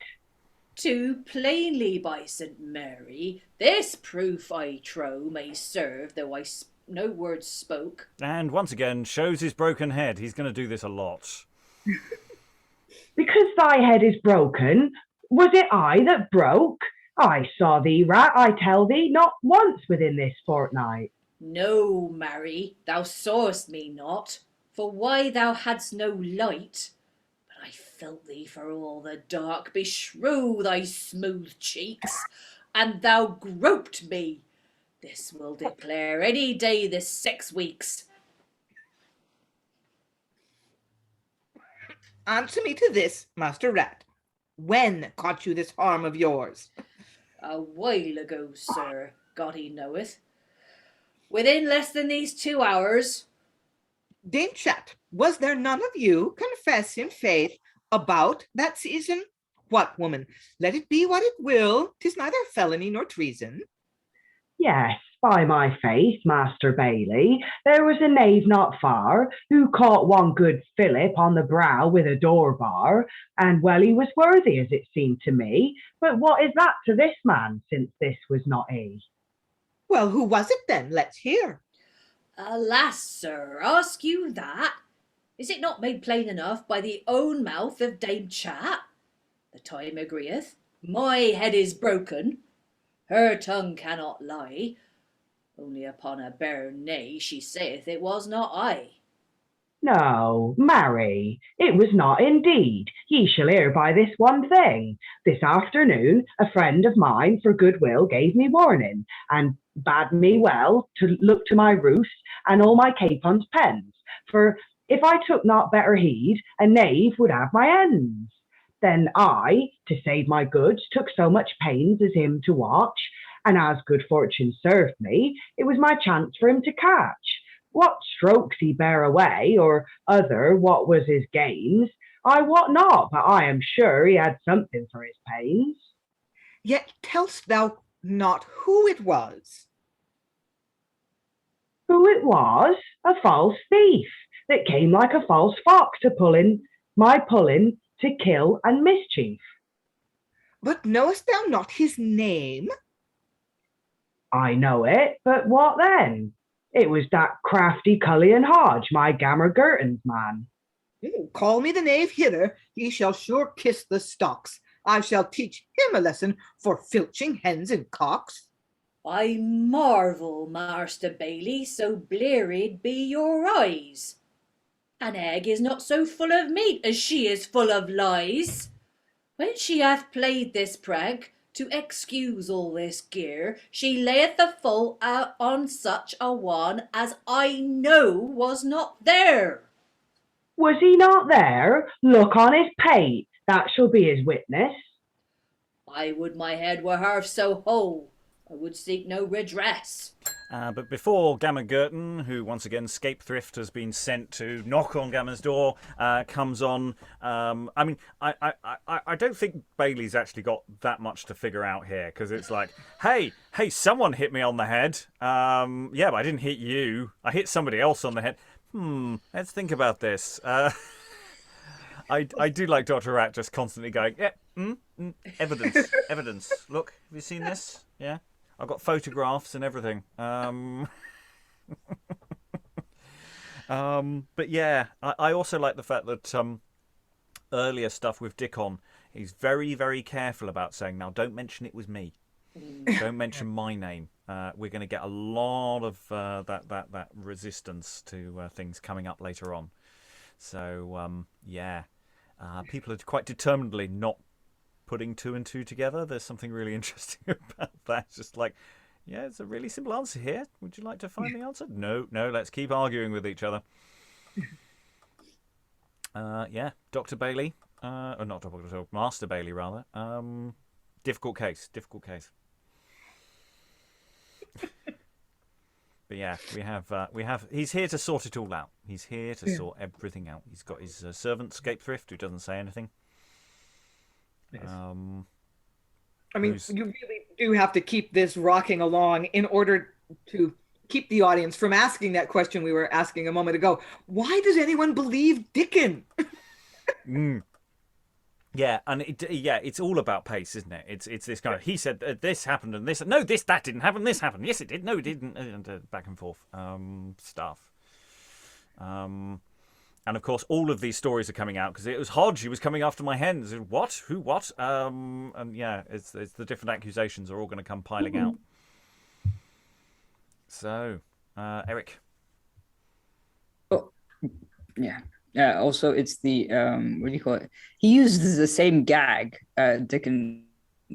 Speaker 4: Too plainly, by St. Mary, this proof I trow may serve, though no words spoke.
Speaker 1: And once again, shows his broken head. He's going to do this a lot.
Speaker 6: Because thy head is broken, was it I that broke? I saw thee, rat, I tell thee, not once within this fortnight.
Speaker 4: No, Mary, thou sawest me not, for why thou hadst no light. But I felt thee for all the dark beshrew thy smooth cheeks, and thou groped me. This will declare any day this 6 weeks.
Speaker 5: Answer me to this, Master Rat. When caught you this harm of yours?
Speaker 4: A while ago, sir, God he knoweth. Within less than these 2 hours.
Speaker 5: Dame Chat, was there none of you confess in faith about that season? What, woman, let it be what it will, 'tis neither felony nor treason.
Speaker 6: Yes, by my faith, Master Bailey, there was a knave not far, who caught one good Philip on the brow with a door bar, and well he was worthy, as it seemed to me. But what is that to this man, since this was not he?
Speaker 5: Well, who was it then? Let's hear.
Speaker 4: Alas, sir, ask you that? Is it not made plain enough by the own mouth of Dame Chat? The time agreeth, my head is broken, her tongue cannot lie, only upon a bare nay she saith it was not I.
Speaker 6: No, marry, it was not indeed. Ye shall hear by this one thing. This afternoon a friend of mine for goodwill gave me warning, and bade me well to look to my roost and all my capons pens, for if I took not better heed, a knave would have my ends. Then I, to save my goods, took so much pains as him to watch, and as good fortune served me, it was my chance for him to catch. What strokes he bare away, or other what was his gains, I wot not, but I am sure he had something for his pains.
Speaker 5: Yet tell'st thou not who it was?
Speaker 6: Who it was? A false thief, that came like a false fox to pulling to kill and mischief.
Speaker 5: But knowest thou not his name?
Speaker 6: I know it, but what then? It was that crafty Cullion Hodge, my Gammer Gurton's man.
Speaker 5: Call me the knave hither, he shall sure kiss the stocks. I shall teach him a lesson for filching hens and cocks.
Speaker 4: I marvel, Master Bailey, so bleared be your eyes. An egg is not so full of meat as she is full of lies. When she hath played this prank, To excuse all this gear, she layeth the fault out on such a one as I know was not there.
Speaker 6: Was he not there? Look on his pate, that shall be his witness.
Speaker 4: I would my head were half so whole, I would seek no redress.
Speaker 1: But before Gammer Gurton, who once again Scape Thrift has been sent to knock on Gammer's door, comes on. I don't think Bailey's actually got that much to figure out here, because it's like, hey, someone hit me on the head. Yeah, but I didn't hit you. I hit somebody else on the head. Let's think about this. I do like Dr. Rat just constantly going, evidence. Look, have you seen this? Yeah. I've got photographs and everything. But yeah, I also like the fact that earlier stuff with Diccon, he's very, very careful about saying, now don't mention it was me. Don't mention my name. We're going to get a lot of that resistance to things coming up later on. So, people are quite determinedly not putting two and two together. There's something really interesting about that. It's just like, yeah, it's a really simple answer here. Would you like to find the answer? No, let's keep arguing with each other. Dr. Bailey, or not Dr. Master Bailey rather. Difficult case. But yeah, we have. He's here to sort it all out. He's here to sort everything out. He's got his servant Scape Thrift, who doesn't say anything.
Speaker 5: Nice. I mean, you really do have to keep this rocking along in order to keep the audience from asking that question we were asking a moment ago. Why does anyone believe Diccon?
Speaker 1: Yeah, and it's all about pace, isn't it? It's this kind of, he said this happened and this, no, that didn't happen, this happened, yes it did, no it didn't, and back and forth stuff. And of course, all of these stories are coming out because it was Hodge who was coming after my hens. What? Who? What? And yeah, it's the different accusations are all going to come piling out. So, Eric.
Speaker 2: Oh, yeah. Also, it's the what do you call it? He uses the same gag. Dickon,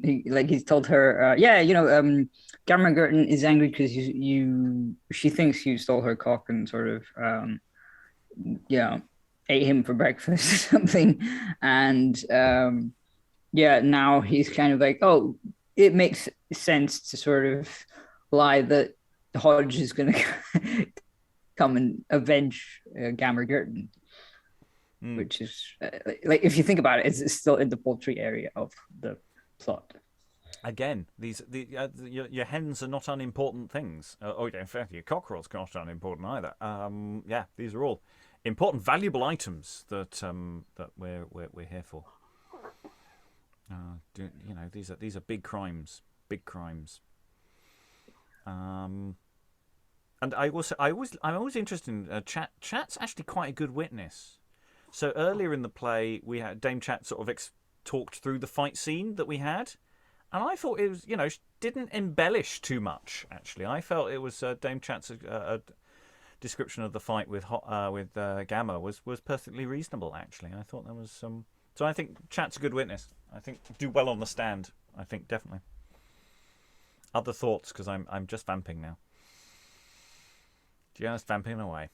Speaker 2: he's told her, Gammer Gurton is angry because she thinks you stole her cock and sort of ate him for breakfast or something. And now he's kind of like, oh, it makes sense to sort of lie that Hodge is going to come and avenge Gammer Gurton, which is if you think about it, it's still in the poultry area of the plot.
Speaker 1: Again, your hens are not unimportant things. In fact, your cockerel's not unimportant either. These are all important, valuable items that we're here for. These are big crimes. And I'm always interested in Chat's actually quite a good witness. So earlier in the play, we had Dame Chat sort of talked through the fight scene that we had. And I thought it was, she didn't embellish too much, actually. I felt it was Dame Chat's description of the fight with Gamma was perfectly reasonable, actually. I thought there was some... So I think Chat's a good witness. I think do well on the stand. I think, definitely. Other thoughts, because I'm just vamping now. Just vamping away.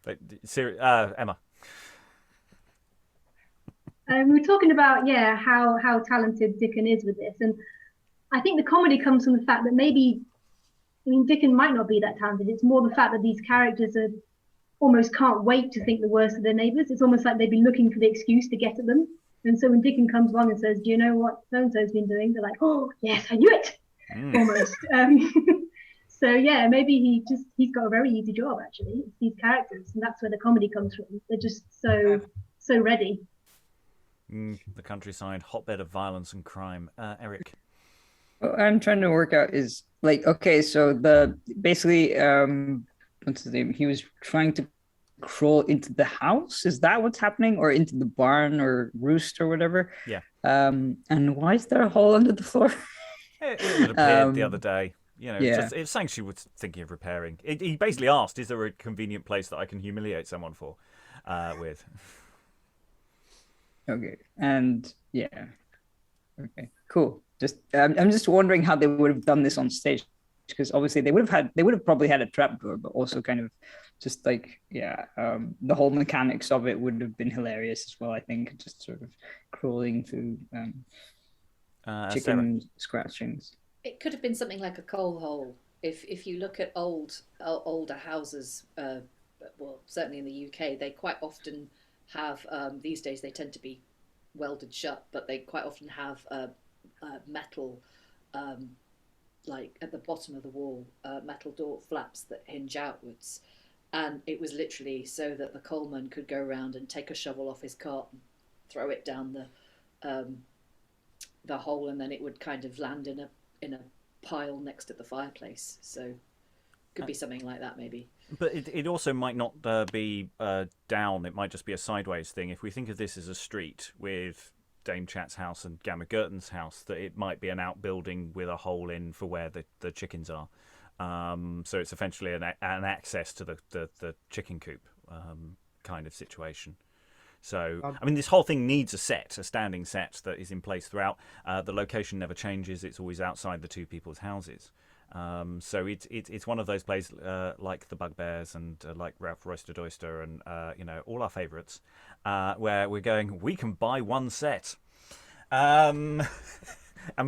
Speaker 1: Emma.
Speaker 7: We were talking about how talented Diccon is with this, and I think the comedy comes from the fact that Diccon might not be that talented. It's more the fact that these characters almost can't wait to think the worst of their neighbours. It's almost like they've been looking for the excuse to get at them, and so when Diccon comes along and says, "Do you know what so and so's been doing?" They're like, "Oh yes, I knew it." Almost. So yeah, maybe he's got a very easy job actually. It's these characters, and that's where the comedy comes from. They're just so ready.
Speaker 1: The countryside, hotbed of violence and crime. Eric.
Speaker 2: What I'm trying to work out is so what's his name? He was trying to crawl into the house. Is that what's happening, or into the barn or roost or whatever?
Speaker 1: Yeah.
Speaker 2: And why is there a hole under the floor?
Speaker 1: It appeared the other day. It's something she was thinking of repairing. He basically asked, "Is there a convenient place that I can humiliate someone for?" With.
Speaker 2: Okay, and yeah, okay, cool. Just I'm just wondering how they would have done this on stage, because obviously they would have probably had a trapdoor, but also kind of just like the whole mechanics of it would have been hilarious as well. I think just sort of crawling through chicken scratchings.
Speaker 4: It could have been something like a coal hole. If you look at older houses, well, certainly in the UK, they quite often have, these days they tend to be welded shut, but they quite often have metal, like at the bottom of the wall, metal door flaps that hinge outwards. And it was literally so that the coalman could go around and take a shovel off his cart and throw it down the hole, and then it would kind of land in a pile next to the fireplace. So could be something like that maybe.
Speaker 1: But it also might not be down. It might just be a sideways thing. If we think of this as a street with Dame Chat's house and Gammer Gurton's house, that it might be an outbuilding with a hole in for where the chickens are. So it's essentially an access to the chicken coop kind of situation. So, I mean, this whole thing needs a standing set that is in place throughout. The location never changes. It's always outside the two people's houses. So it's one of those plays like The Bugbears and like Ralph Roasted Oyster and, all our favourites, where we're going, we can buy one set. And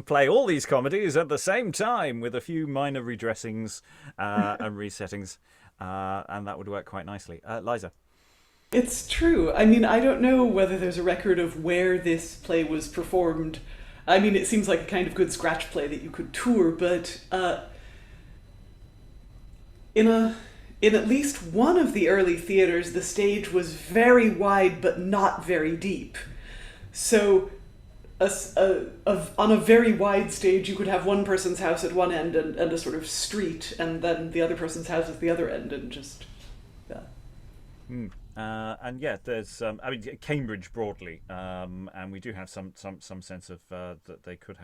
Speaker 1: play all these comedies at the same time with a few minor redressings and resettings. And that would work quite nicely. Liza.
Speaker 8: It's true. I mean, I don't know whether there's a record of where this play was performed. I mean, it seems like a kind of good scratch play that you could tour, but in at least one of the early theaters, the stage was very wide but not very deep. So on a very wide stage, you could have one person's house at one end and a sort of street, and then the other person's house at the other end, and just
Speaker 1: and yeah, there's Cambridge broadly, and we do have some sense of that they could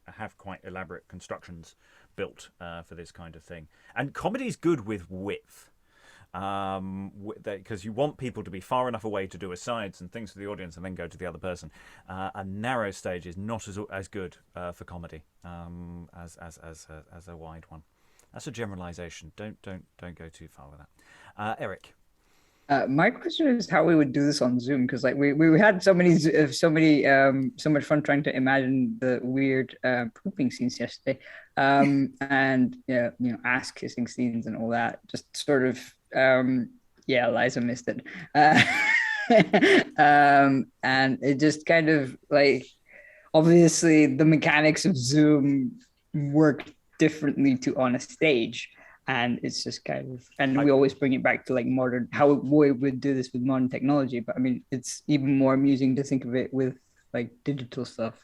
Speaker 1: have quite elaborate constructions built for this kind of thing. And comedy's good with width. Because you want people to be far enough away to do asides and things for the audience and then go to the other person. A narrow stage is not as good for comedy as a wide one. That's a generalization. Don't go too far with that. Eric.
Speaker 2: My question is how we would do this on Zoom, because like we had so much fun trying to imagine the weird pooping scenes yesterday, and ass kissing scenes and all that. Just sort of Liza missed it, and it just kind of like obviously the mechanics of Zoom work differently to on a stage. And it's just kind of, and we always bring it back to like modern, how we would do this with modern technology. But I mean, it's even more amusing to think of it with like digital stuff.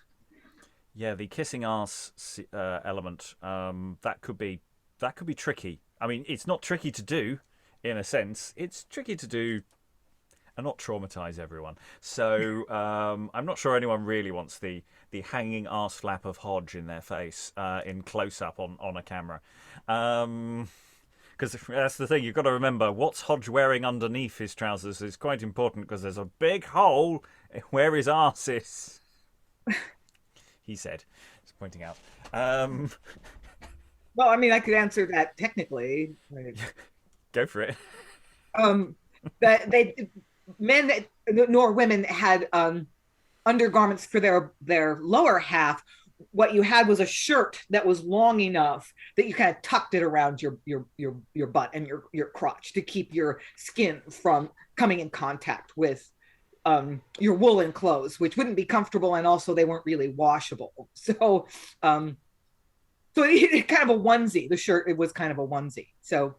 Speaker 1: Yeah, the kissing ass element, that could be tricky. I mean, it's not tricky to do, in a sense. It's tricky to do and not traumatize everyone. So I'm not sure anyone really wants the hanging arse flap of Hodge in their face in close up on a camera. Because that's the thing, you've got to remember what's Hodge wearing underneath his trousers is quite important, because there's a big hole where his arse is. He said, just pointing out.
Speaker 5: Well, I mean, I could answer that technically.
Speaker 1: Go for it.
Speaker 5: That men nor women had undergarments for their lower half. What you had was a shirt that was long enough that you kind of tucked it around your butt and your crotch to keep your skin from coming in contact with your woolen clothes, which wouldn't be comfortable, and also they weren't really washable. So it kind of a onesie. The shirt, it was kind of a onesie. So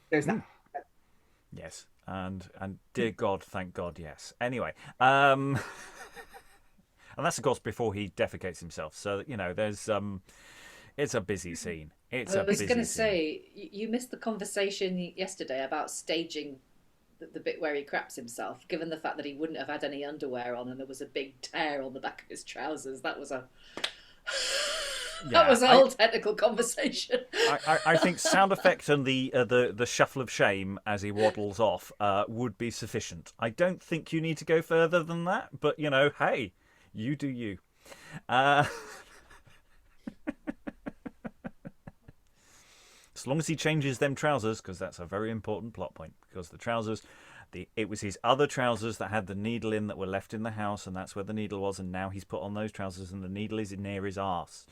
Speaker 5: there's that.
Speaker 1: Yes, and dear God, thank God, yes. Anyway, and that's, of course, before he defecates himself. So, there's it's a busy scene. I was
Speaker 4: going to say, you missed the conversation yesterday about staging the bit where he craps himself, given the fact that he wouldn't have had any underwear on and there was a big tear on the back of his trousers. That was a... That was a whole technical conversation.
Speaker 1: I think sound effect and the shuffle of shame as he waddles off would be sufficient. I don't think you need to go further than that, but, hey, you do you. As long as he changes them trousers, because that's a very important plot point, because the trousers... It was his other trousers that had the needle in that were left in the house, and that's where the needle was, and now he's put on those trousers and the needle is near his arse.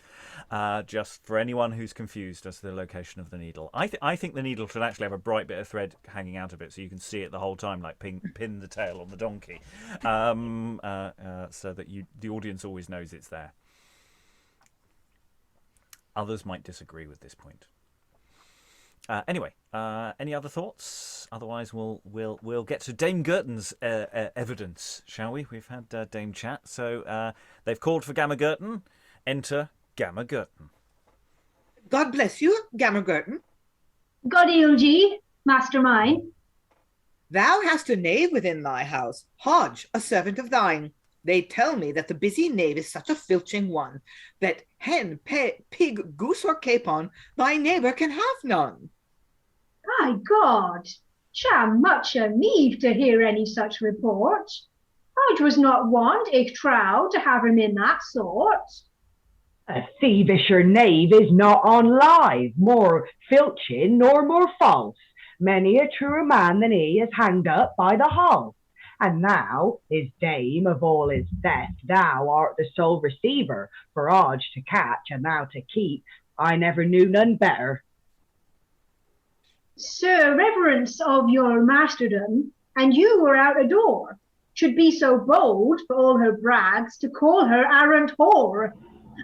Speaker 1: Just for anyone who's confused as to the location of the needle. I think the needle should actually have a bright bit of thread hanging out of it so you can see it the whole time, like pin the tail on the donkey, so that the audience always knows it's there. Others might disagree with this point. Anyway, any other thoughts? Otherwise, we'll get to Dame Gurton's evidence, shall we? We've had Dame chat, so they've called for Gammer Gurton. Enter Gammer Gurton.
Speaker 5: God bless you, Gammer Gurton.
Speaker 7: God heal ye, master mine.
Speaker 5: Thou hast a knave within thy house, Hodge, a servant of thine. They tell me that the busy knave is such a filching one, that hen, pig, goose, or capon, thy neighbour can have none.
Speaker 7: By God, cham much a need to hear any such report. Hodge was not wont, ich trow, to have him in that sort.
Speaker 6: A thievisher knave is not on live, more filching nor more false. Many a truer man than he is hanged up by the hall. And thou, his dame of all his theft, thou art the sole receiver for Hodge to catch and thou to keep. I never knew none better.
Speaker 7: Sir, reverence of your masterdom, and you were out a door, should be so bold for all her brags to call her arrant whore.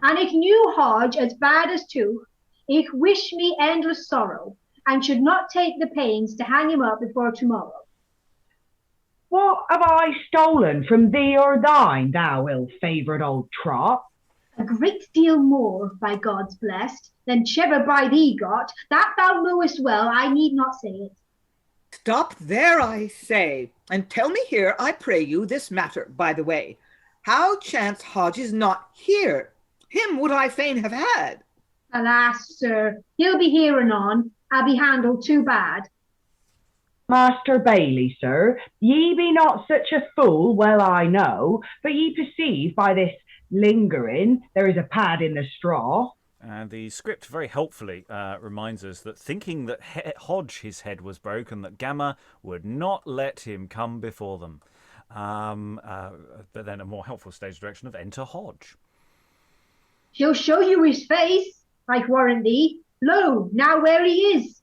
Speaker 7: And ich knew Hodge as bad as two, ich wish me endless sorrow, and should not take the pains to hang him up before tomorrow.
Speaker 6: What have I stolen from thee or thine, thou ill-favoured old trot?
Speaker 7: A great deal more, by God's blessed, than chever by thee got, that thou knowest well, I need not say it.
Speaker 5: Stop there, I say, and tell me here, I pray you, this matter, by the way. How chance Hodge is not here? Him would I fain have had.
Speaker 7: Alas, sir, he'll be here anon, I'll be handled too bad.
Speaker 6: Master Bailey, sir, ye be not such a fool, well I know, but ye perceive by this lingering there is a pad in the straw.
Speaker 1: And the script very helpfully reminds us that thinking that Hodge, his head was broken, that Gammer would not let him come before them. But then a more helpful stage direction of enter Hodge.
Speaker 7: He'll show you his face, I warrant thee. Lo, now where he is.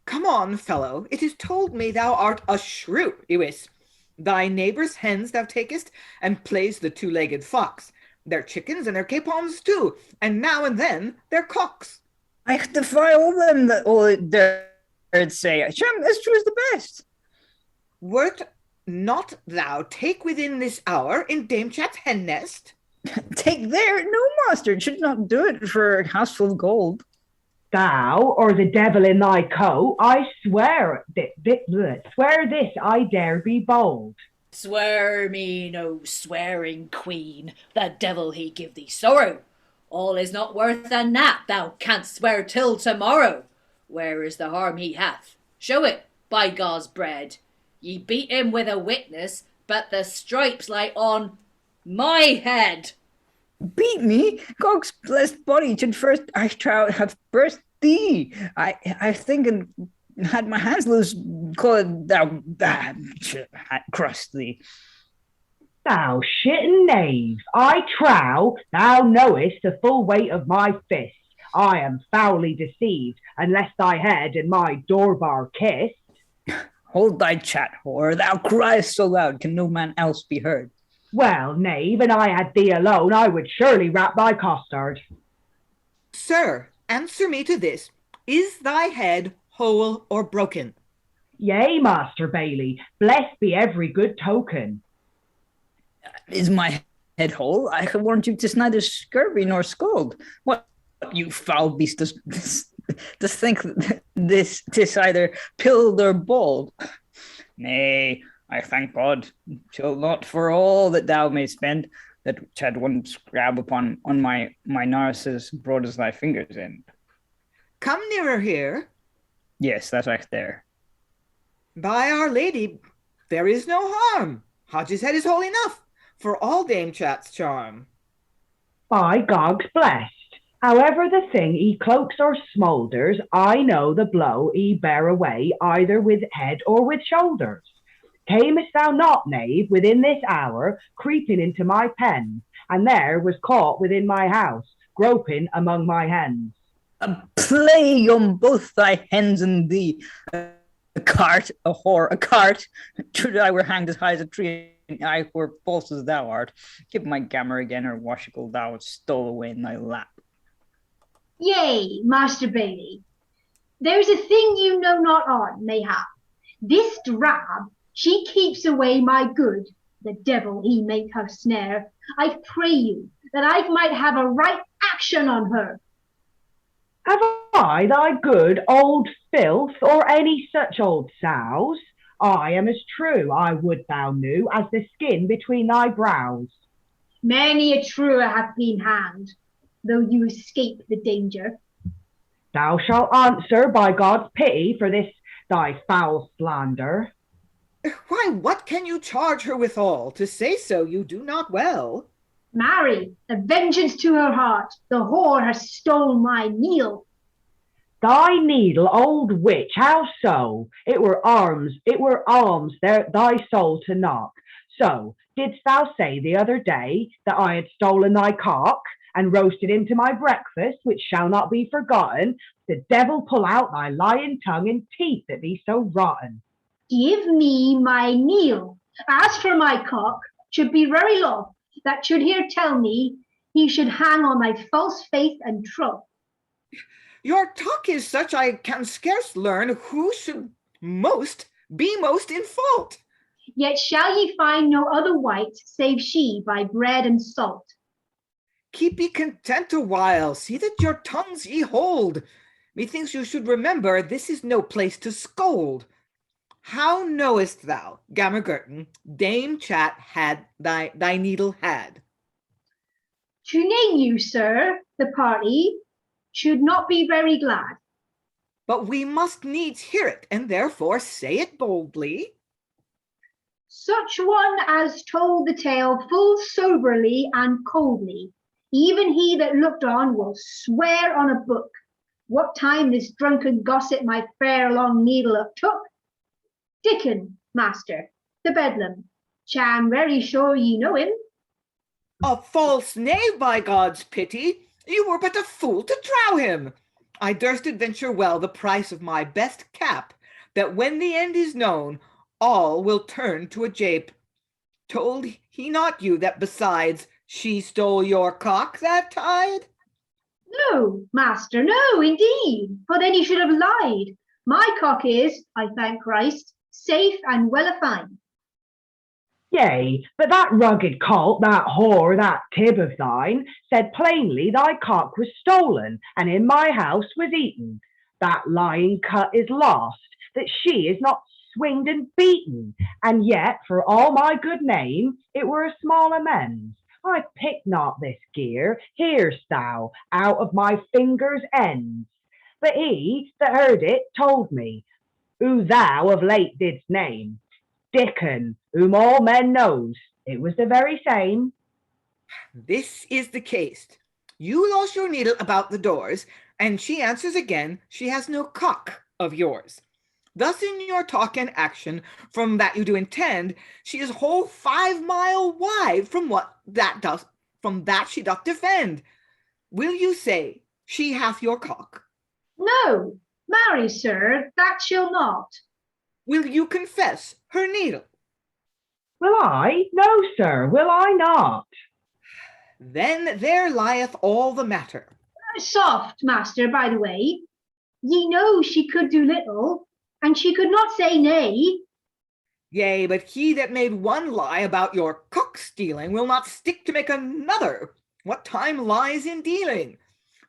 Speaker 5: Come on, fellow, it is told me thou art a shrew, Ewis. Thy neighbour's hens thou takest, and plays the two-legged fox. Their chickens and their capons too, and now and then their cocks.
Speaker 2: I defy all them that all dared say, Cham, this true is the best.
Speaker 5: Wert not thou take within this hour in Dame Chat's hen nest?
Speaker 2: Take there? No, master, should not do it for a house full of gold.
Speaker 6: Thou, or the devil in thy coat, I swear this, I dare be bold.
Speaker 4: Swear me no swearing, queen, the devil he give thee sorrow. All is not worth a gnat, thou canst swear till tomorrow. Where is the harm he hath? Show it, by God's bread. Ye beat him with a witness, but the stripes lie on my head.
Speaker 2: Beat me? God's blessed body should first, I trow, have burst thee. I think and had my hands loose, could thou crust thee.
Speaker 6: Thou shitting knave, I trow thou knowest the full weight of my fist. I am foully deceived, unless thy head in my door-bar kissed.
Speaker 2: Hold thy chat, whore, thou criest so loud, can no man else be heard.
Speaker 6: Well, knave, an I had thee alone, I would surely rap thy costard.
Speaker 5: Sir, answer me to this. Is thy head whole or broken?
Speaker 6: Yea, Master Bailey, blessed be every good token.
Speaker 2: Is my head whole? I can warrant you 'tis neither scurvy nor scald. What, you foul beast, does think this 'tis either pilled or bald? Nay, I thank God, shall not for all that thou may spend, that Chad once grab upon on my nurse's broad as thy fingers end.
Speaker 5: Come nearer here.
Speaker 2: Yes, that's right there.
Speaker 5: By Our Lady, there is no harm. Hodge's head is whole enough for all Dame Chat's charm.
Speaker 6: By Gog's blessed. However the thing he cloaks or smoulders, I know the blow he bear away either with head or with shoulders. Camest thou not, knave, within this hour, creeping into my pen, and there was caught within my house, groping among my hens.
Speaker 2: A plague on both thy hens and thee. A cart, a whore, a cart. Should I were hanged as high as a tree, and I were false as thou art. Give my gammer again, or washicle thou hast stole away in thy lap.
Speaker 7: Yea, Master Bailey, there's a thing you know not on, mayhap. This drab, she keeps away my good. The devil he make her snare. I pray you that I might have a right action on her.
Speaker 6: Have I thy good old filth, or any such old sows? I am as true, I would thou knew, as the skin between thy brows.
Speaker 7: Many a truer hath been hanged, though you escape the danger.
Speaker 6: Thou shalt answer by God's pity for this thy foul slander.
Speaker 5: Why, what can you charge her withal? To say so you do not well.
Speaker 7: Marry, a vengeance to her heart, the whore has stole my meal.
Speaker 6: Thy needle, old witch, how so? It were alms there thy soul to knock. So, didst thou say the other day that I had stolen thy cock, and roasted him to my breakfast, which shall not be forgotten? The devil pull out thy lying tongue and teeth that be so rotten.
Speaker 7: Give me my meal. As for my cock, should be very loth that should here tell me he should hang on my false faith and troth.
Speaker 5: Your talk is such I can scarce learn who should be most in fault.
Speaker 7: Yet shall ye find no other wight save she by bread and salt.
Speaker 5: Keep ye content a while, see that your tongues ye hold. Methinks you should remember this is no place to scold. How knowest thou, Gammer Gurton, Dame Chat had thy needle had?
Speaker 7: To name you, sir, the party should not be very glad.
Speaker 5: But we must needs hear it, and therefore say it boldly.
Speaker 7: Such one as told the tale full soberly and coldly, even he that looked on will swear on a book what time this drunken gossip my fair long needle uptook. Diccon, master, the bedlam, cham very sure ye know him.
Speaker 5: A false knave, by God's pity! You were but a fool to trow him. I durst adventure well the price of my best cap, that when the end is known, all will turn to a jape. Told he not you that besides she stole your cock that tide?
Speaker 7: No, master, no, indeed, for then he should have lied. My cock is, I thank Christ, safe and well afine.
Speaker 6: Yea, but that rugged colt, that whore, that tib of thine, said plainly thy cock was stolen, and in my house was eaten. That lying cut is lost, that she is not swinged and beaten, and yet for all my good name it were a small amends. I pick not this gear, hear'st thou, out of my fingers' ends. But he that heard it told me, who thou of late didst name, Diccon, whom all men knows, it was the very same.
Speaker 5: This is the case. You lost your needle about the doors, and she answers again she has no cock of yours. Thus in your talk and action, from that you do intend, she is whole 5 mile wide from that she doth defend. Will you say she hath your cock?
Speaker 7: No, marry, sir, that she'll not.
Speaker 5: Will you confess her needle?
Speaker 6: Will I? No, sir, will I not?
Speaker 5: Then there lieth all the matter.
Speaker 7: Soft, master, by the way. Ye know she could do little, and she could not say nay.
Speaker 5: Yea, but he that made one lie about your cock stealing will not stick to make another. What time lies in dealing?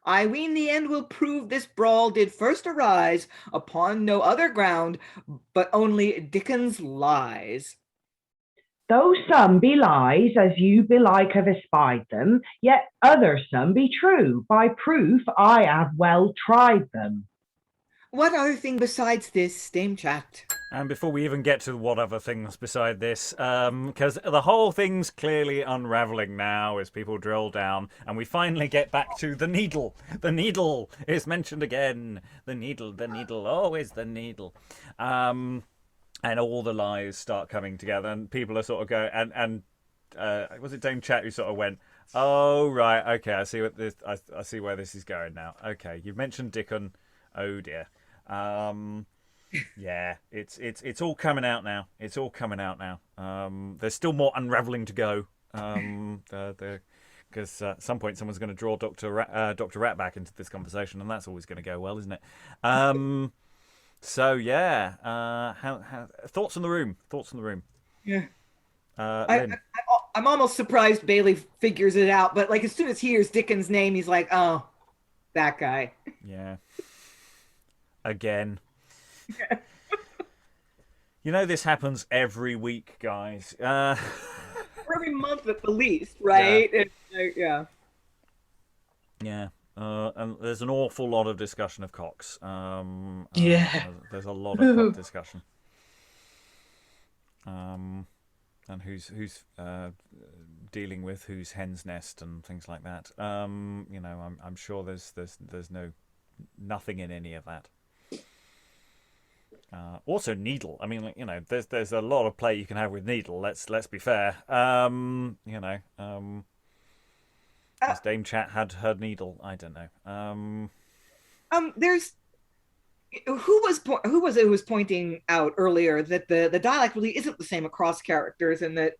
Speaker 5: I ween the end will prove this brawl did first arise upon no other ground, but only Diccon's lies.
Speaker 6: Though some be lies, as you belike have espied them, yet other some be true. By proof I have well tried them.
Speaker 5: What other thing besides this, Dame Chat?
Speaker 1: And before we even get to what other things beside this, because the whole thing's clearly unraveling now as people drill down, and we finally get back to the needle. The needle is mentioned again. The needle, always the needle. And all the lies start coming together, and people are sort of going, and was it Dame Chat who sort of went, oh right, okay, I see I see where this is going now. Okay, you've mentioned Diccon. Oh dear. Yeah, it's all coming out now. It's all coming out now. There's still more unraveling to go. Because at some point someone's going to draw Dr. Rat back into this conversation, and that's always going to go well, isn't it? So yeah, how thoughts in the room? Thoughts in the room?
Speaker 5: Yeah.
Speaker 1: Lynn.
Speaker 5: I'm almost surprised Bailey figures it out, but like as soon as he hears Dickon's name, he's like, oh, that guy.
Speaker 1: Yeah. Again. You know this happens every week, guys.
Speaker 5: Every month at the least, right? Yeah.
Speaker 1: Yeah. And there's an awful lot of discussion of cocks. There's a lot of cock discussion. And who's dealing with whose hen's nest and things like that. You know, I'm sure there's nothing in any of that. Also, needle. I mean, you know, there's a lot of play you can have with needle. Let's be fair. You know, has Dame Chat had her needle? I don't know.
Speaker 5: There's who was it who was pointing out earlier that the dialect really isn't the same across characters, and that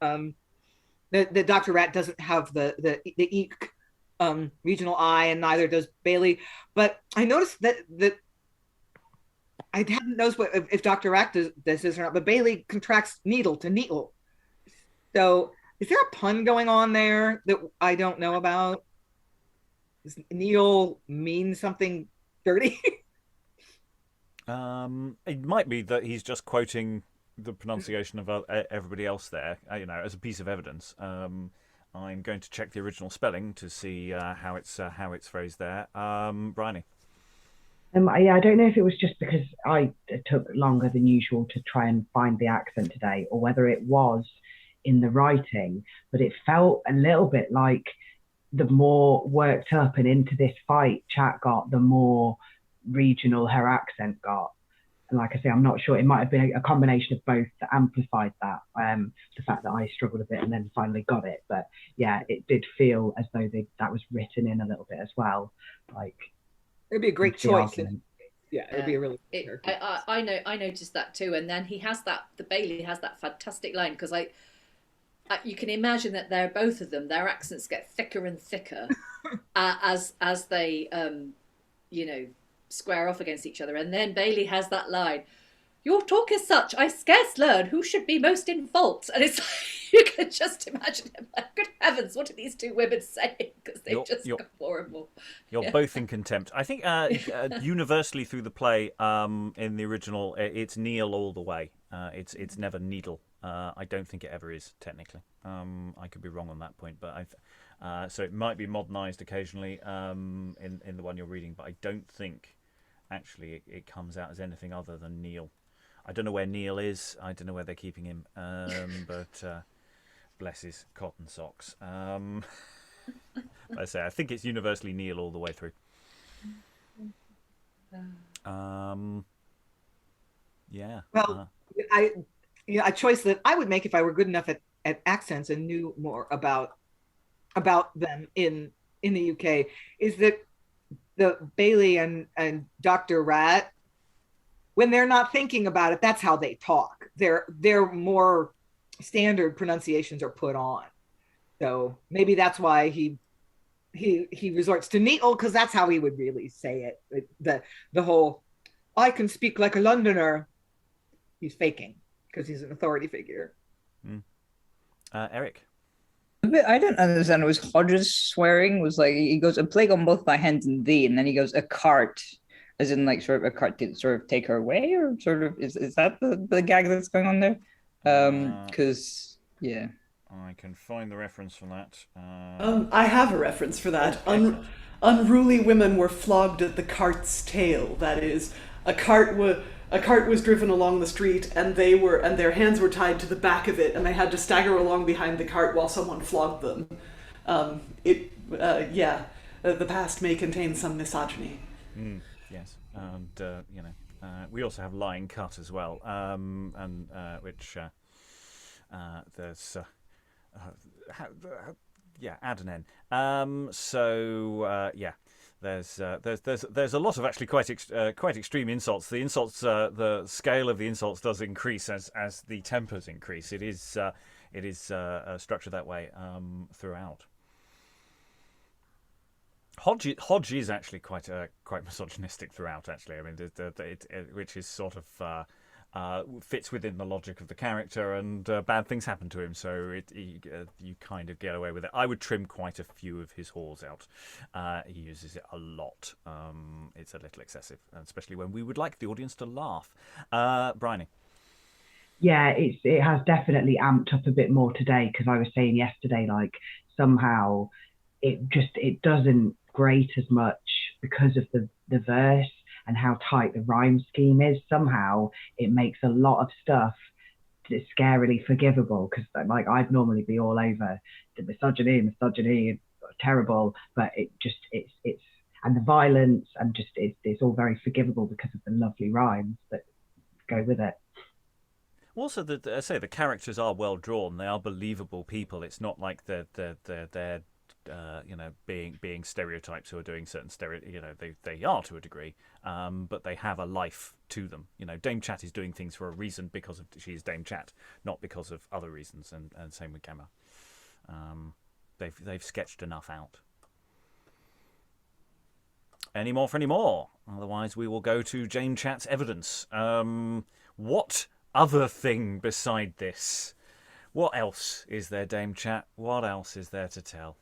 Speaker 5: the Dr. Rat doesn't have the eek regional I, and neither does Bailey. But I noticed that I haven't noticed if Dr. Rat does this or not, but Bailey contracts needle to needle. So is there a pun going on there that I don't know about? Does needle mean something dirty?
Speaker 1: It might be that he's just quoting the pronunciation of everybody else there, you know, as a piece of evidence. I'm going to check the original spelling to see how it's phrased there. Briony.
Speaker 6: Yeah, I don't know if it was just because I took longer than usual to try and find the accent today, or whether it was in the writing, but it felt a little bit like the more worked up and into this fight Chat got, the more regional her accent got. And like I say, I'm not sure, it might have been a combination of both that amplified that, the fact that I struggled a bit and then finally got it. But yeah, it did feel as though that was written in a little bit as well. Like,
Speaker 5: it'd be a great choice. Yeah, it'd be a really good
Speaker 4: I noticed that too. And then the Bailey has that fantastic line, because you can imagine that both of them, their accents get thicker and thicker as they you know, square off against each other. And then Bailey has that line, "Your talk is such, I scarce learn who should be most in fault." And it's like, you can just imagine him like, good heavens, what are these two women saying? Because they just go more and more.
Speaker 1: You're both in contempt. I think universely through the play, in the original, it's Neil all the way. It's never needle. I don't think it ever is, technically. I could be wrong on that point, but so it might be modernised occasionally in the one you're reading, but I don't think actually it comes out as anything other than Neil. I don't know where Neil is. I don't know where they're keeping him. But bless his cotton socks. I think it's universally Neil all the way through. Yeah.
Speaker 5: Well, a choice that I would make if I were good enough at accents and knew more about them in the UK is that the Bailey and Dr. Rat, when they're not thinking about it, that's how they talk. Their more standard pronunciations are put on. So maybe that's why he resorts to needle, because that's how he would really say it. The whole, I can speak like a Londoner. He's faking because he's an authority figure.
Speaker 1: Eric?
Speaker 2: I don't understand. It was Hodge's swearing was like, he goes, "A plague on both my hands and thee," and then he goes, "A cart," as in like sort of a cart to sort of take her away, or sort of is that the gag that's going on there? Because Yeah.
Speaker 1: I can find the reference for that.
Speaker 9: I have a reference for that. Unruly women were flogged at the cart's tail. That is, a cart was driven along the street, and their hands were tied to the back of it, and they had to stagger along behind the cart while someone flogged them. The past may contain some misogyny.
Speaker 1: Yes, and we also have lying cut as well, which there's. Add an N. There's a lot of actually quite extreme insults. The insults, the scale of the insults does increase as the tempers increase. It is structured that way throughout. Hodge is actually quite misogynistic throughout. Actually, I mean, which is sort of. Fits within the logic of the character, and bad things happen to him, so you kind of get away with it. I would trim quite a few of his whores out. He uses it a lot. It's a little excessive, especially when we would like the audience to laugh. Briony.
Speaker 6: Yeah, it has definitely amped up a bit more today, because I was saying yesterday, like, somehow it doesn't grate as much because of the verse and how tight the rhyme scheme is. Somehow it makes a lot of stuff scarily forgivable, because like I'd normally be all over the misogyny, terrible, but it's and the violence, and just it's all very forgivable because of the lovely rhymes that go with it.
Speaker 1: Also, the characters are well drawn. They are believable people. It's not like they're being stereotypes who are doing certain they are to a degree, but they have a life to them. Dame Chat is doing things for a reason because she's Dame Chat, not because of other reasons. And same with Gamma. They've sketched enough out. Any more for any more? Otherwise, we will go to Dame Chat's evidence. What other thing beside this? What else is there, Dame Chat? What else is there to tell?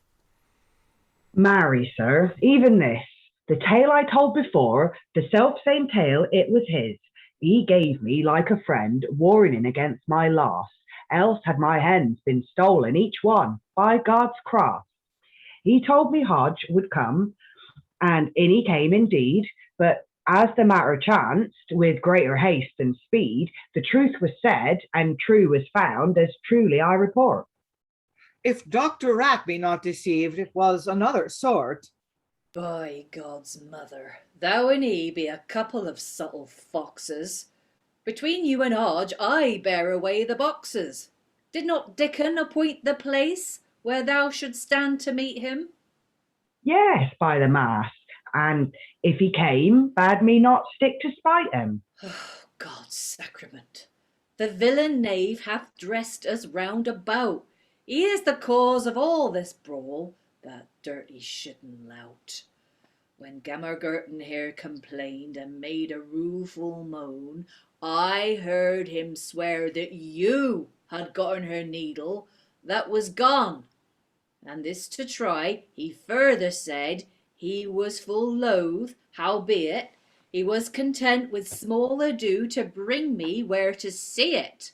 Speaker 6: Marry, sir, even this, the tale I told before, the self-same tale, it was his. He gave me, like a friend, warning against my loss, else had my hens been stolen, each one, by God's cross. He told me Hodge would come, and in he came indeed, but as the matter chanced, with greater haste and speed, the truth was said, and true was found, as truly I report.
Speaker 5: If Dr. Rat be not deceived, it was another sort.
Speaker 4: By God's mother, thou and he be a couple of subtle foxes. Between you and Hodge, I bear away the boxes. Did not Diccon appoint the place where thou shouldst stand to meet him?
Speaker 6: Yes, by the mass, and if he came, bade me not stick to spite him.
Speaker 4: Oh, God's sacrament! The villain knave hath dressed us round about. He is the cause of all this brawl, that dirty shitten lout. When Gammer Gurton here complained and made a rueful moan, I heard him swear that you had gotten her needle that was gone. And this to try, he further said he was full loath, howbeit he was content with small ado to bring me where to see it.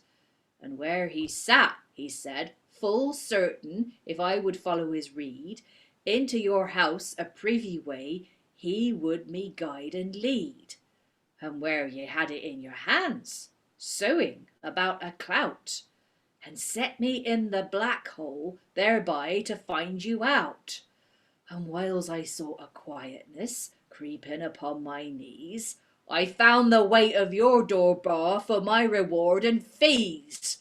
Speaker 4: And where he sat, he said, full certain, if I would follow his rede, into your house a privy way, he would me guide and lead. And where ye had it in your hands, sewing about a clout, and set me in the black hole, thereby to find you out. And whiles I sought a quietness, creeping upon my knees, I found the weight of your door bar for my reward and fees.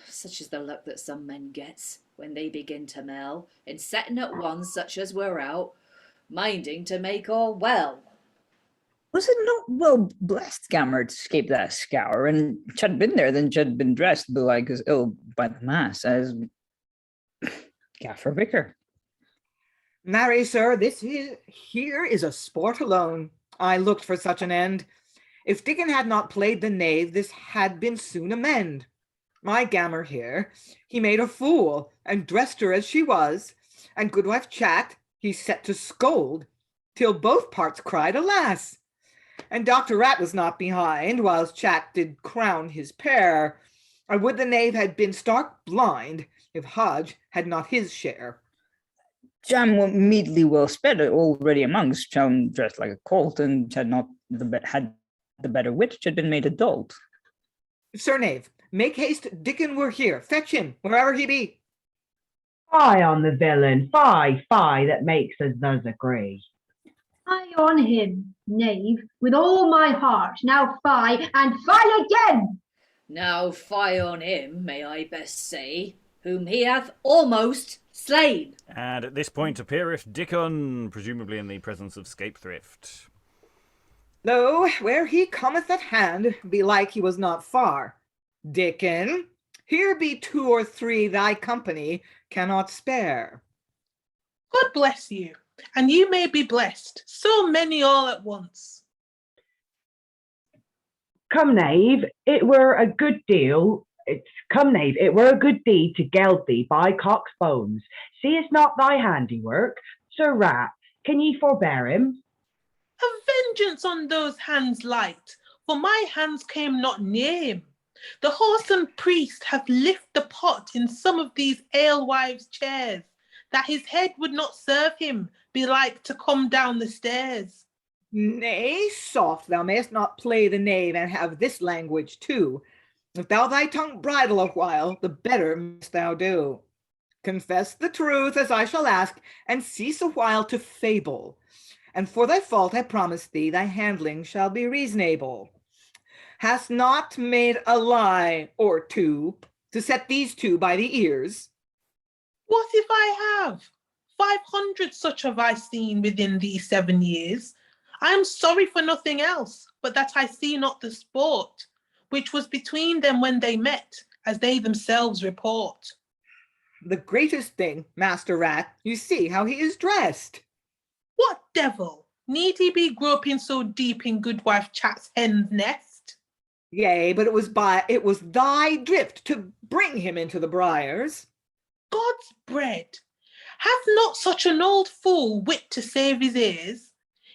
Speaker 4: Such is the luck that some men gets when they begin to mell, in setting at one such as were out, minding to make all well.
Speaker 2: Was it not well blessed, Gammer, to escape that scour? And Chad been there, then Chad been dressed, but like as ill by the mass as Gaffer Vicar.
Speaker 5: Marry, sir, here is a sport alone. I looked for such an end. If Diccon had not played the knave, this had been soon amend. My Gammer here, he made a fool, and dressed her as she was, and goodwife Chat he set to scold, till both parts cried, alas! And Dr. Rat was not behind, whilst Chat did crown his pair. I would the knave had been stark blind if Hodge had not his share.
Speaker 2: Jam immediately well sped already amongst Cham dressed like a colt, and had the better wit, had been made adult.
Speaker 5: Sir Knave, make haste, Diccon were here. Fetch him, wherever he be.
Speaker 6: Fie on the villain, fie, that makes us thus agree.
Speaker 7: Fie on him, knave, with all my heart. Now fie, and fie again!
Speaker 4: Now fie on him, may I best say, whom he hath almost slain.
Speaker 1: And at this point appeareth Diccon, presumably in the presence of Scapethrift.
Speaker 5: Lo, where he cometh at hand, belike he was not far. Diccon, here be 2 or 3 thy company cannot spare.
Speaker 3: God bless you, and you may be blessed, so many all at once.
Speaker 6: Come, knave, it were a good deed to geld thee by cock's bones. Seest not thy handiwork? Sir Rat, can ye forbear him?
Speaker 3: A vengeance on those hands light, for my hands came not near him. The whoreson priest hath lift the pot in some of these alewives' chairs, that his head would not serve him, belike to come down the stairs.
Speaker 5: Nay, soft, thou mayst not play the knave and have this language too. If thou thy tongue bridle a while, the better must thou do. Confess the truth, as I shall ask, and cease a while to fable. And for thy fault I promise thee, thy handling shall be reasonable. Hast not made a lie or 2 to set these 2 by the ears?
Speaker 3: What if I have? 500 such have I seen within these 7 years. I am sorry for nothing else, but that I see not the sport, which was between them when they met, as they themselves report.
Speaker 5: The greatest thing, Master Rat, you see how he is dressed.
Speaker 3: What devil? Need he be groping so deep in Goodwife Chat's hen's nest?
Speaker 5: Yea, but it was thy drift to bring him into the briars.
Speaker 3: God's bread! Hath not such an old fool wit to save his ears?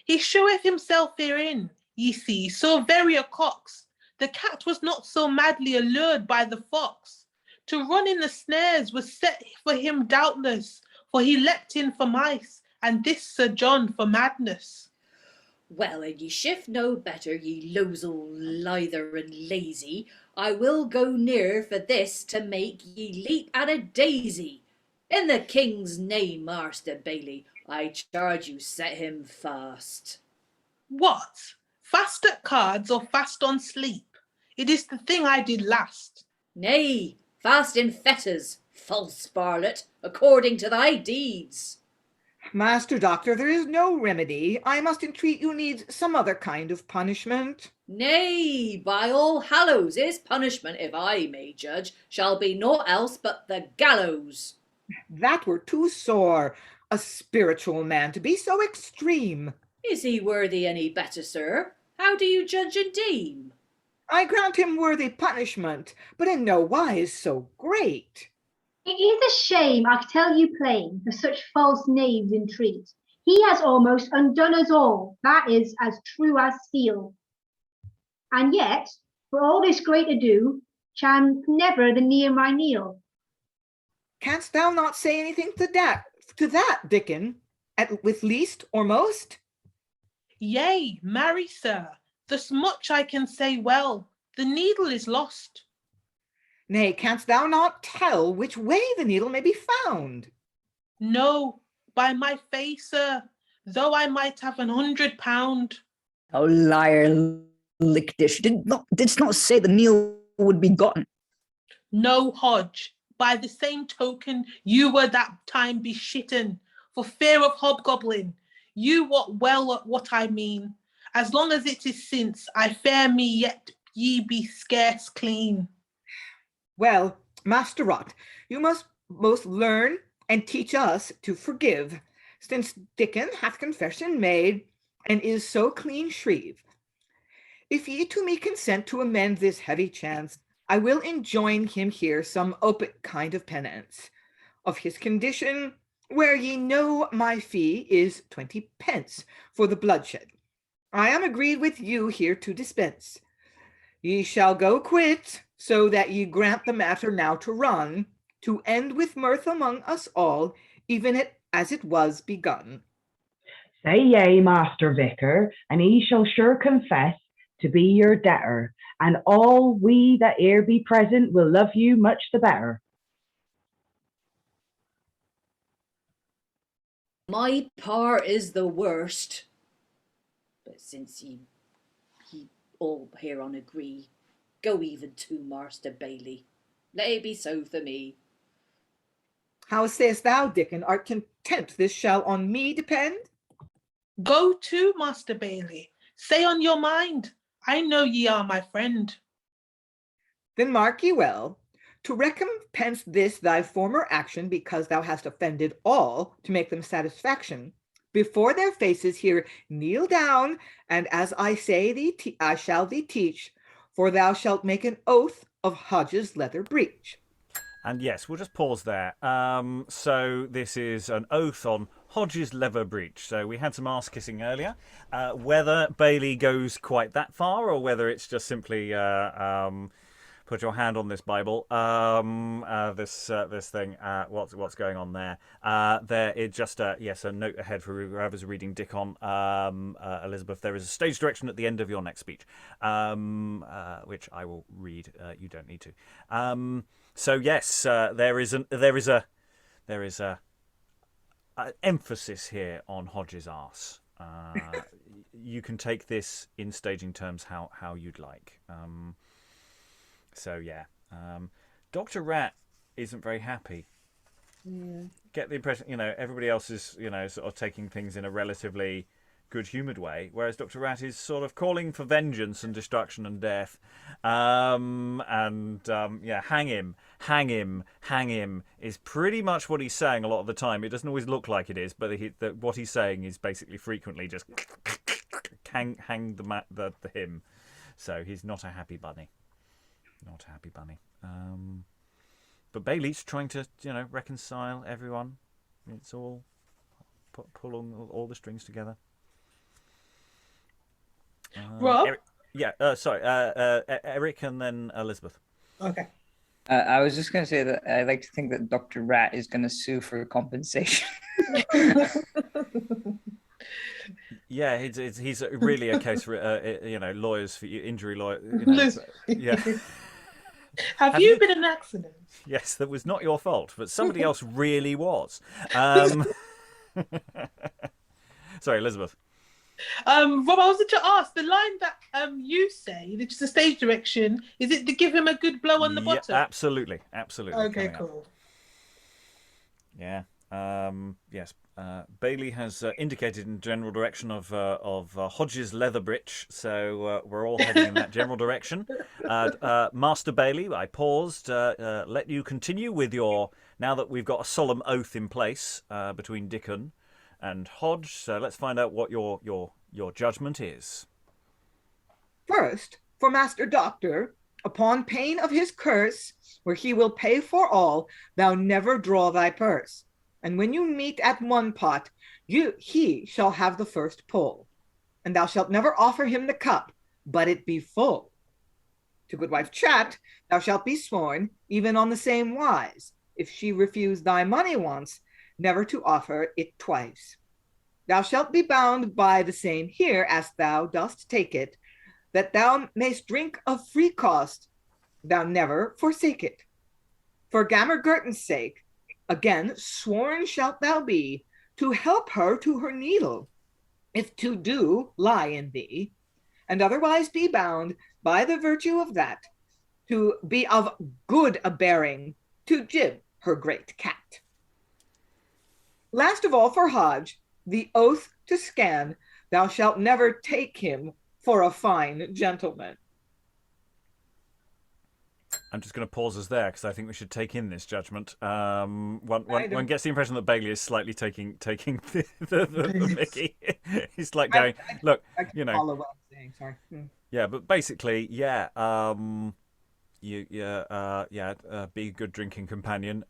Speaker 3: He showeth himself herein, ye see, so very a cox. The cat was not so madly allured by the fox. To run in the snares was set for him doubtless, for he leapt in for mice, and this Sir John for madness.
Speaker 4: Well, and ye shift no better, ye losel, lither and lazy. I will go near for this to make ye leap at a daisy. In the king's name, Master Bailey, I charge you set him fast.
Speaker 3: What? Fast at cards or fast on sleep? It is the thing I did last.
Speaker 4: Nay, fast in fetters, false varlet, according to thy deeds.
Speaker 5: Master Doctor, there is no remedy. I must entreat you needs some other kind of punishment.
Speaker 4: Nay, by all hallows, his punishment, if I may judge, shall be naught else but the gallows.
Speaker 5: That were too sore, a spiritual man to be so extreme.
Speaker 4: Is he worthy any better, sir? How do you judge and deem?
Speaker 5: I grant him worthy punishment, but in no wise so great.
Speaker 7: It is a shame, I tell you plain, for such false knaves entreat. He has almost undone us all, that is as true as steel. And yet, for all this great ado, cham never the near my kneel.
Speaker 5: Canst thou not say anything to that, Diccon, with least or most?
Speaker 3: Yea, marry, sir, thus much I can say well, the needle is lost.
Speaker 5: Nay, canst thou not tell which way the needle may be found?
Speaker 3: No, by my faith, sir, though I might have £100.
Speaker 2: Oh, liar, lickdish, didst not say the needle would be gotten.
Speaker 3: No, Hodge, by the same token, you were that time be shitten, for fear of hobgoblin. You wot well what I mean. As long as it is since, I fear me yet ye be scarce clean.
Speaker 5: Well, Master Rot, you must both learn and teach us to forgive, since Diccon hath confession made, and is so clean shreve. If ye to me consent to amend this heavy chance, I will enjoin him here some open kind of penance. Of his condition, where ye know my fee is 20 pence for the bloodshed, I am agreed with you here to dispense. Ye shall go quit, so that ye grant the matter now to run, to end with mirth among us all, even as it was begun.
Speaker 6: Say yea, Master Vicar, and he shall sure confess to be your debtor, and all we that here be present will love you much the better.
Speaker 4: My part is the worst. But since he all hereon agree, go even to Master Bailey. Let it be so for me.
Speaker 5: How sayest thou, Diccon? Art content this shall on me depend?
Speaker 3: Go to, Master Bailey. Say on your mind. I know ye are my friend.
Speaker 5: Then mark ye well, to recompense this thy former action, because thou hast offended all, to make them satisfaction, before their faces here kneel down, and as I say thee, I shall thee teach, for thou shalt make an oath of Hodge's leather breech.
Speaker 1: And yes, we'll just pause there. So this is an oath on Hodge's leather breech. So we had some ass kissing earlier. Whether Bailey goes quite that far, or whether it's just simply put your hand on this Bible. This thing. What's going on there? There it just a note ahead for whoever's reading Diccon. Elizabeth, there is a stage direction at the end of your next speech, which I will read. You don't need to. So yes, there is a emphasis here on Hodge's arse. You can take this in staging terms how you'd like. So yeah, Dr. Rat isn't very happy. Yeah. Get the impression, everybody else is, sort of taking things in a relatively good-humoured way, whereas Dr. Rat is sort of calling for vengeance and destruction and death. Hang him is pretty much what he's saying a lot of the time. It doesn't always look like it is, but what he's saying is basically frequently just hang the him. So he's not a happy bunny. Not a happy bunny. But Bailey's trying to, reconcile everyone. It's all pull all the strings together.
Speaker 3: Rob?
Speaker 1: Eric and then Elizabeth.
Speaker 3: Okay.
Speaker 2: I was just going to say that I like to think that Dr. Rat is going to sue for compensation.
Speaker 1: Yeah, he's really a case for lawyers for injury lawyers. Yeah.
Speaker 3: Have you been in an accident?
Speaker 1: Yes, that was not your fault, but somebody else really was. Sorry, Elizabeth.
Speaker 3: Rob, I wanted to ask, the line that you say, which is the stage direction, is it to give him a good blow on the bottom?
Speaker 1: Absolutely.
Speaker 3: Okay, cool.
Speaker 1: Yeah. Yes. Bailey has indicated in general direction of Hodge's leather breech, so we're all heading in that general direction. Master Bailey, I paused. Let you continue with your, now that we've got a solemn oath in place between Diccon and Hodge. So let's find out what your judgment is.
Speaker 5: First, for Master Doctor, upon pain of his curse, where he will pay for all, thou never draw thy purse. And when you meet at one pot, he shall have the first pull. And thou shalt never offer him the cup, but it be full. To Goodwife Chat, thou shalt be sworn, even on the same wise, if she refuse thy money once, never to offer it twice. Thou shalt be bound by the same here as thou dost take it, that thou mayst drink of free cost, thou never forsake it. For Gammer Gurton's sake, again sworn shalt thou be, to help her to her needle, if to do lie in thee, and otherwise be bound by the virtue of that, to be of good a bearing, to jib her great cat. Last of all for Hodge, the oath to scan, thou shalt never take him for a fine gentleman.
Speaker 1: I'm just going to pause us there because I think we should take in this judgment. One gets the impression that Bailey is slightly taking the Mickey. He's like going, look,
Speaker 5: I can follow what I'm saying. Sorry.
Speaker 1: Yeah, but basically, be a good drinking companion.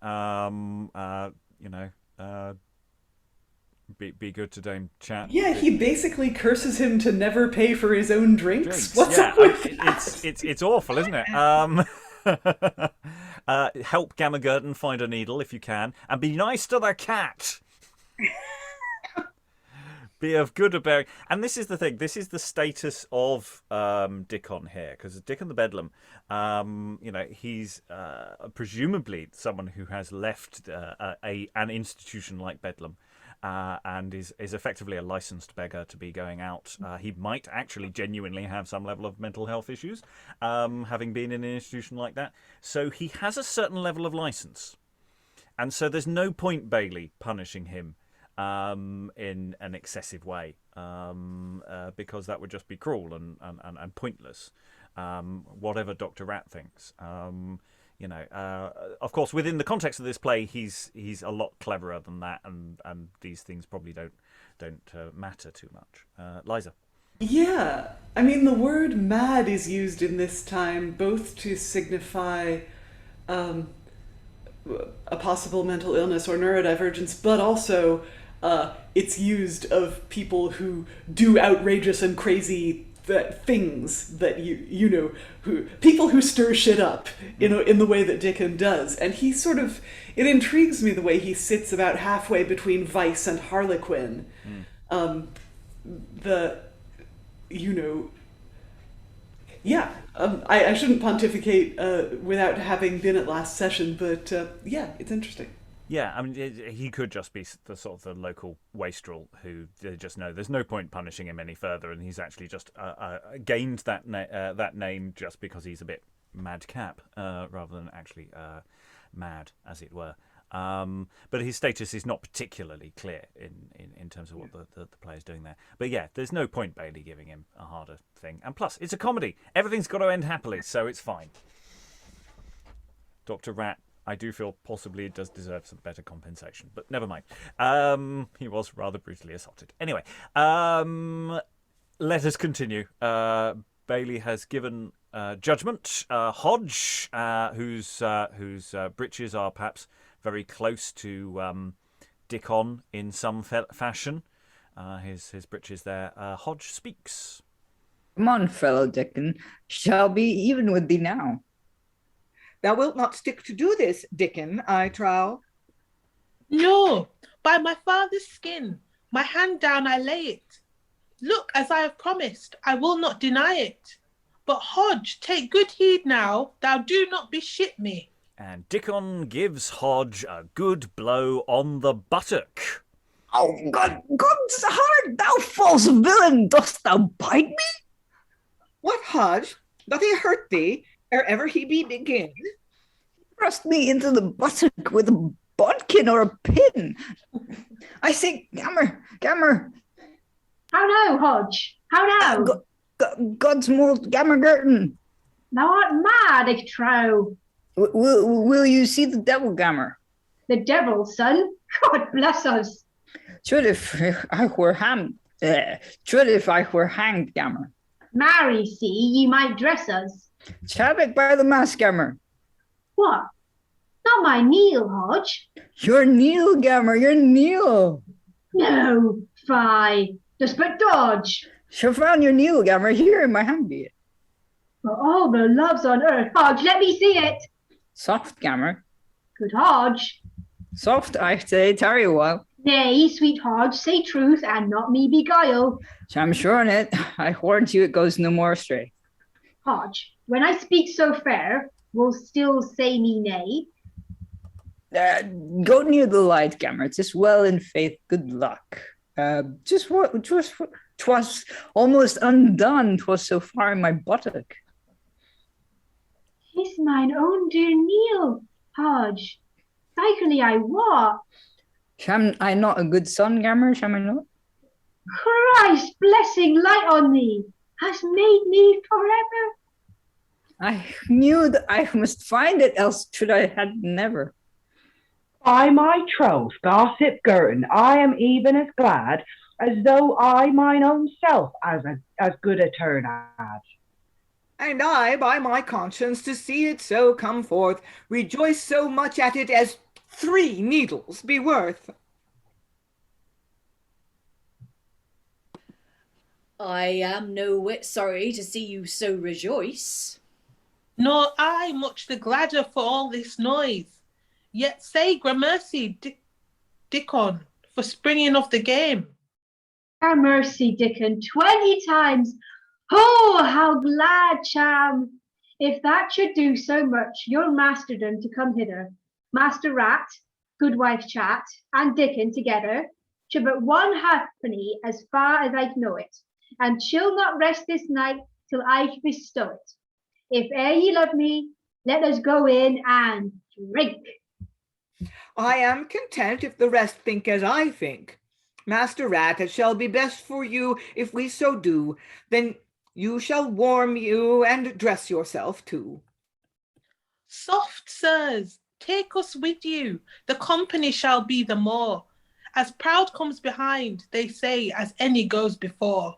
Speaker 1: Be good to Dame Chat.
Speaker 9: Yeah, he basically curses him to never pay for his own drinks. What's
Speaker 1: yeah,
Speaker 9: up with that?
Speaker 1: It's awful, isn't it? Help Gammer Gurton find a needle if you can, and be nice to the cat. Be of good bearing. And this is the thing. This is the status of Diccon here, because Diccon the Bedlam, he's presumably someone who has left an institution like Bedlam. And is effectively a licensed beggar to be going out. He might actually genuinely have some level of mental health issues, having been in an institution like that. So he has a certain level of license. And so there's no point Bailey punishing him in an excessive way, because that would just be cruel and pointless, whatever Dr. Rat thinks. Of course, within the context of this play, he's a lot cleverer than that, and these things probably don't matter too much. Liza.
Speaker 9: Yeah, I mean, the word mad is used in this time both to signify a possible mental illness or neurodivergence, but also it's used of people who do outrageous and crazy things that people who stir shit up in the way that Diccon does. And he sort of, it intrigues me the way he sits about halfway between Vice and Harlequin. I shouldn't pontificate without having been at last session, but it's interesting.
Speaker 1: Yeah, I mean, he could just be the sort of the local wastrel who they just know there's no point punishing him any further, and he's actually just gained that name just because he's a bit madcap, rather than actually mad, as it were. But his status is not particularly clear in terms of what the player's doing there. But yeah, there's no point Bailey giving him a harder thing. And plus, it's a comedy. Everything's got to end happily, so it's fine. Dr. Rat, I do feel possibly does deserve some better compensation, but never mind. He was rather brutally assaulted. Anyway, let us continue. Bailey has given judgment. Hodge, whose breeches are perhaps very close to Diccon in some fashion. His breeches there. Hodge speaks.
Speaker 2: Come on, fellow Diccon, shall be even with thee now.
Speaker 5: Thou wilt not stick to do this, Diccon, I trow.
Speaker 3: No, by my father's skin, my hand down I lay it. Look, as I have promised, I will not deny it. But Hodge, take good heed now, thou do not beshit me.
Speaker 1: And Diccon gives Hodge a good blow on the buttock.
Speaker 2: Oh, God's heart, thou false villain, dost thou bite me?
Speaker 5: What, Hodge? Doth he hurt thee, ere ever he be begin?
Speaker 2: Thrust me into the buttock with a bodkin or a pin. I say, Gammer.
Speaker 7: How now, Hodge? How now?
Speaker 2: God's mold, Gammer Gurton.
Speaker 7: Thou art mad, I trow.
Speaker 2: Will you see the devil, Gammer?
Speaker 7: The devil, son? God bless us.
Speaker 2: Should if I were hanged, Gammer.
Speaker 7: Marry, see, ye might dress us.
Speaker 2: Chabik by the mask, Gammer.
Speaker 7: What? Not my Neil, Hodge.
Speaker 2: Your Neil, Gammer, your Neil.
Speaker 7: No, fie. Just but dodge.
Speaker 2: She'll found your Neil, Gammer, here in my hand be it.
Speaker 7: For all the loves on earth, Hodge, let me see it.
Speaker 2: Soft, Gammer.
Speaker 7: Good Hodge.
Speaker 2: Soft, I say, tarry a while.
Speaker 7: Nay, sweet Hodge, say truth and not me beguile.
Speaker 2: I'm sure on it. I warrant you it goes no more astray.
Speaker 7: Hodge, when I speak so fair, will still say me nay?
Speaker 2: Go near the light, Gammer. 'Tis well in faith, good luck. Just what 'twas almost undone. 'Twas so far in my buttock.
Speaker 7: 'Tis mine own dear Neil, Hodge. Cycly I wot.
Speaker 2: Sham I not a good son, Gammer? Sham I not?
Speaker 7: Christ blessing light on thee, has made me forever.
Speaker 2: I knew that I must find it, else should I had never.
Speaker 6: By my troth, gossip Gurton, I am even as glad as though I mine own self as good a turn had.
Speaker 5: And I, by my conscience, to see it so come forth, rejoice so much at it as 3 needles be worth.
Speaker 4: I am no whit sorry to see you so rejoice.
Speaker 3: Nor I much the gladder for all this noise. Yet say gramercy, Diccon, for springing off the game.
Speaker 7: Gramercy, Dickon, 20 times. Oh, how glad, cham! If that should do so much, your masterdom to come hither, Master Rat, Goodwife Chat, and Dickon together, should but one halfpenny as far as I know it, and she'll not rest this night till I bestow it. If e'er ye love me, let us go in and drink.
Speaker 5: I am content if the rest think as I think. Master Rat, it shall be best for you if we so do. Then you shall warm you and dress yourself too.
Speaker 3: Soft, sirs, take us with you. The company shall be the more. As proud comes behind, they say, as any goes before.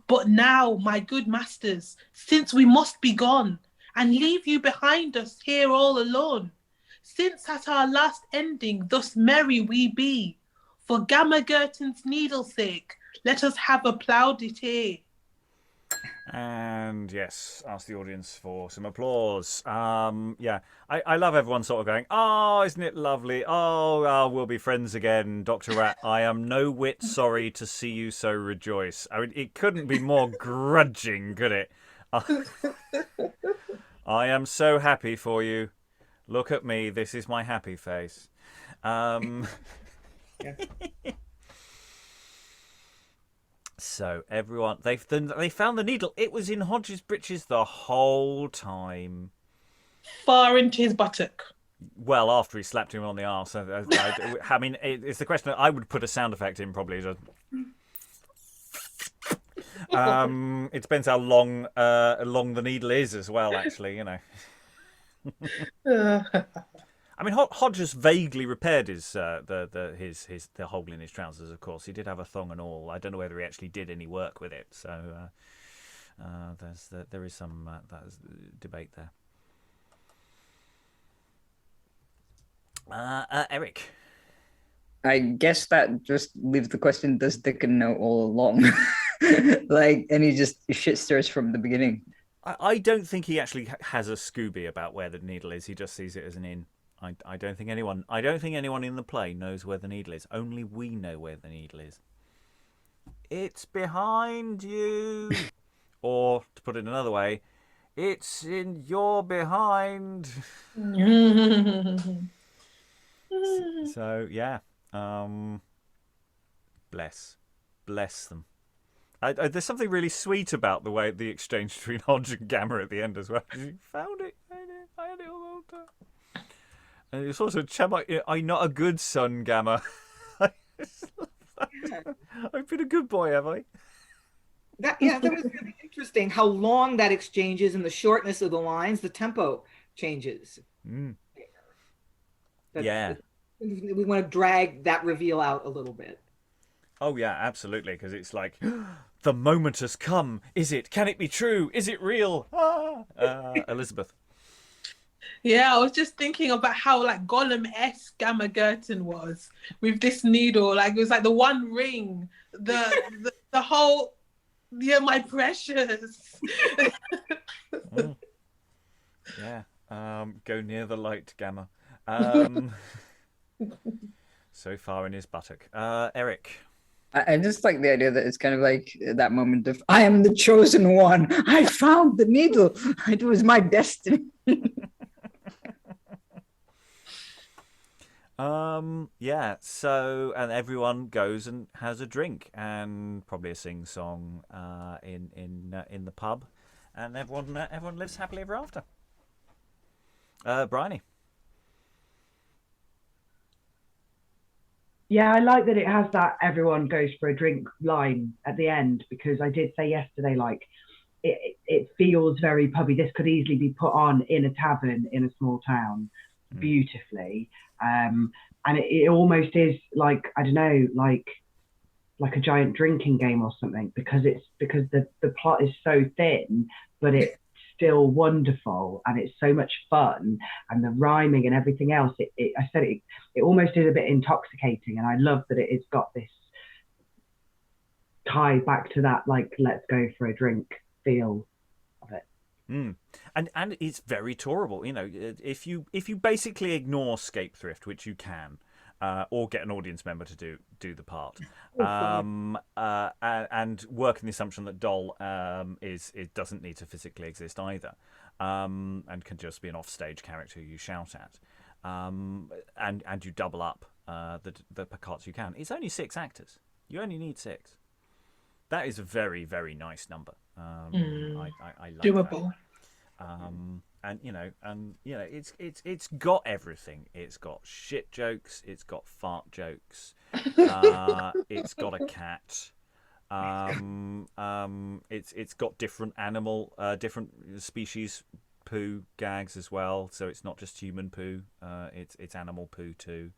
Speaker 3: But now, my good masters, since we must be gone, and leave you behind us here all alone, since at our last ending thus merry we be, for Gammer Gurton's needle's sake, let us have applaud it here.
Speaker 1: And yes, ask the audience for some applause. Yeah, I love everyone sort of going, oh, isn't it lovely? Oh, we'll be friends again, Dr. Rat. I am no whit sorry to see you so rejoice. I mean, it couldn't be more grudging, could it? I am so happy for you. Look at me. This is my happy face. So everyone, they found the needle. It was in Hodge's breeches the whole time.
Speaker 3: Far into his buttock.
Speaker 1: Well, after he slapped him on the arse. I mean, it's the question. I would put a sound effect in probably. It depends how long the needle is as well. Actually, you know. I mean, Hodge has vaguely repaired his the hole in his trousers. Of course, he did have a thong and all. I don't know whether he actually did any work with it. So there is some debate there. Eric,
Speaker 2: I guess that just leaves the question: does Dickon know all along? And he just shit stirs from the beginning.
Speaker 1: I don't think he actually has a Scooby about where the needle is. He just sees it as an inn. I don't think anyone in the play knows where the needle is. Only we know where the needle is. It's behind you. Or, to put it another way, it's in your behind. So, yeah. Bless them. There's something really sweet about the exchange between Hodge and Gammer at the end as well. You found it. I had it all the time. And it's also, I'm not a good son, Gammer. I've been a good boy, have I?
Speaker 5: That was really interesting how long that exchange is and the shortness of the lines, the tempo changes.
Speaker 1: Mm.
Speaker 5: We want to drag that reveal out a little bit.
Speaker 1: Oh, yeah, absolutely, because it's like, the moment has come. Is it? Can it be true? Is it real? Elizabeth.
Speaker 3: Yeah, I was just thinking about how like Gollum-esque Gammer Gurton was with this needle. Like it was like the one ring, the whole, yeah, my precious.
Speaker 1: Yeah. Go near the light, Gammer. So far in his buttock. Eric.
Speaker 2: I just like the idea that it's kind of like that moment of, I am the chosen one. I found the needle. It was my destiny.
Speaker 1: Yeah, so, and everyone goes and has a drink and probably a sing-song in the pub, and everyone lives happily ever after. Briony.
Speaker 6: Yeah, I like that it has that everyone goes for a drink line at the end, because I did say yesterday, like, it feels very pubby. This could easily be put on in a tavern in a small town beautifully. And it almost is like, I don't know, like a giant drinking game or something, because the plot is so thin, but it's still wonderful and it's so much fun, and the rhyming and everything else. It almost is a bit intoxicating, and I love that it's got this tie back to that, like, let's go for a drink feel of it.
Speaker 1: And it's very tolerable. If you basically ignore Scape Thrift, which you can, or get an audience member to do the part, and work in the assumption that Doll it doesn't need to physically exist either, and can just be an offstage character you shout at, and you double up the parts you can. It's only 6 actors. You only need 6. That is a very, very nice number. I like
Speaker 3: Doable.
Speaker 1: That. It's got everything. It's got shit jokes. It's got fart jokes. It's got a cat. It's got different different species poo gags as well. So it's not just human poo. It's animal poo too.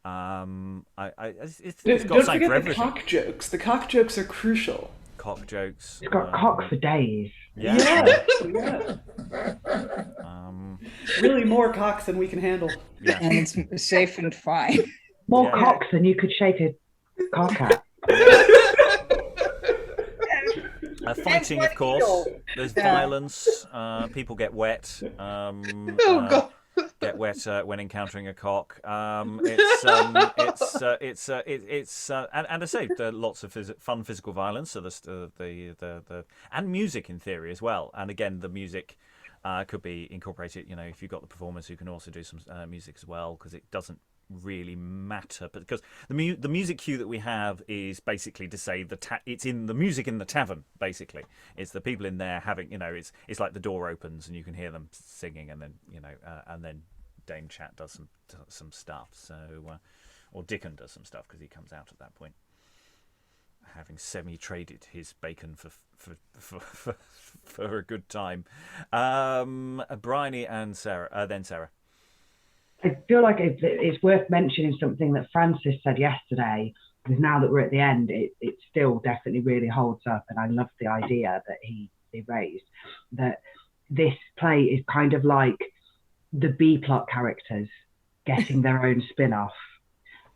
Speaker 1: It's got
Speaker 9: Don't
Speaker 1: something
Speaker 9: forget
Speaker 1: for
Speaker 9: the
Speaker 1: everything.
Speaker 9: cock jokes. The cock jokes are crucial.
Speaker 1: Cock jokes.
Speaker 6: It's got cock for days.
Speaker 1: Yeah.
Speaker 9: Really more cocks than we can handle.
Speaker 1: Yeah.
Speaker 2: And it's safe and fine.
Speaker 6: More
Speaker 1: Yeah.
Speaker 6: cocks than you could shake a cock at.
Speaker 1: Fighting, of course. There's violence. People get wet.
Speaker 3: God.
Speaker 1: Get wet when encountering a cock. And I say lots of fun physical violence. So the and music in theory as well. And again, the music could be incorporated. If you've got the performers who can also do some music as well, because it doesn't really matter. But because the music cue that we have is basically to say it's in the music in the tavern. Basically, it's the people in there having it's like the door opens and you can hear them singing, and then Dame Chat does some stuff. So or Diccon does some stuff because he comes out at that point, having semi-traded his bacon for a good time. Briony and Sarah. Then Sarah.
Speaker 6: I feel like it's worth mentioning something that Francis said yesterday, because now that we're at the end, it still definitely really holds up, and I love the idea that he raised, that this play is kind of like the B-plot characters getting their own spin-off.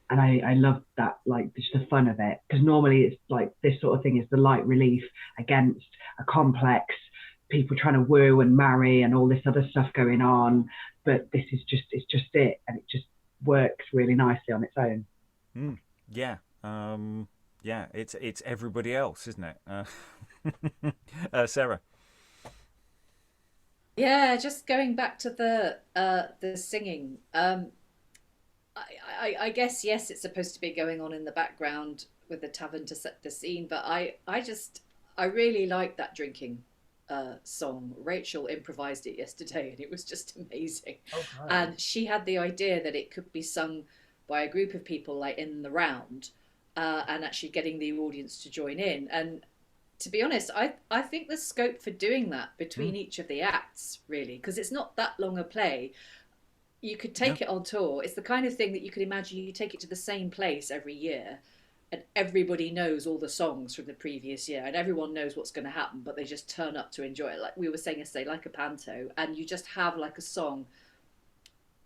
Speaker 6: And I love that, like, just the fun of it, because normally it's like this sort of thing is the light relief against a complex people trying to woo and marry and all this other stuff going on, but this is just it, and it just works really nicely on its own.
Speaker 1: Yeah, it's everybody else, isn't it? Sarah.
Speaker 4: Yeah, just going back to the singing. I guess yes, it's supposed to be going on in the background with the tavern to set the scene, but I really like that drinking song. Rachel improvised it yesterday and it was just amazing. And she had the idea that it could be sung by a group of people, like in the round, and actually getting the audience to join in. And to be honest, I think there's scope for doing that between each of the acts, really, because it's not that long a play. You could take it on tour. It's the kind of thing that you could imagine you take it to the same place every year, and everybody knows all the songs from the previous year, and everyone knows what's going to happen, but they just turn up to enjoy it. Like we were saying yesterday, like a panto, and you just have like a song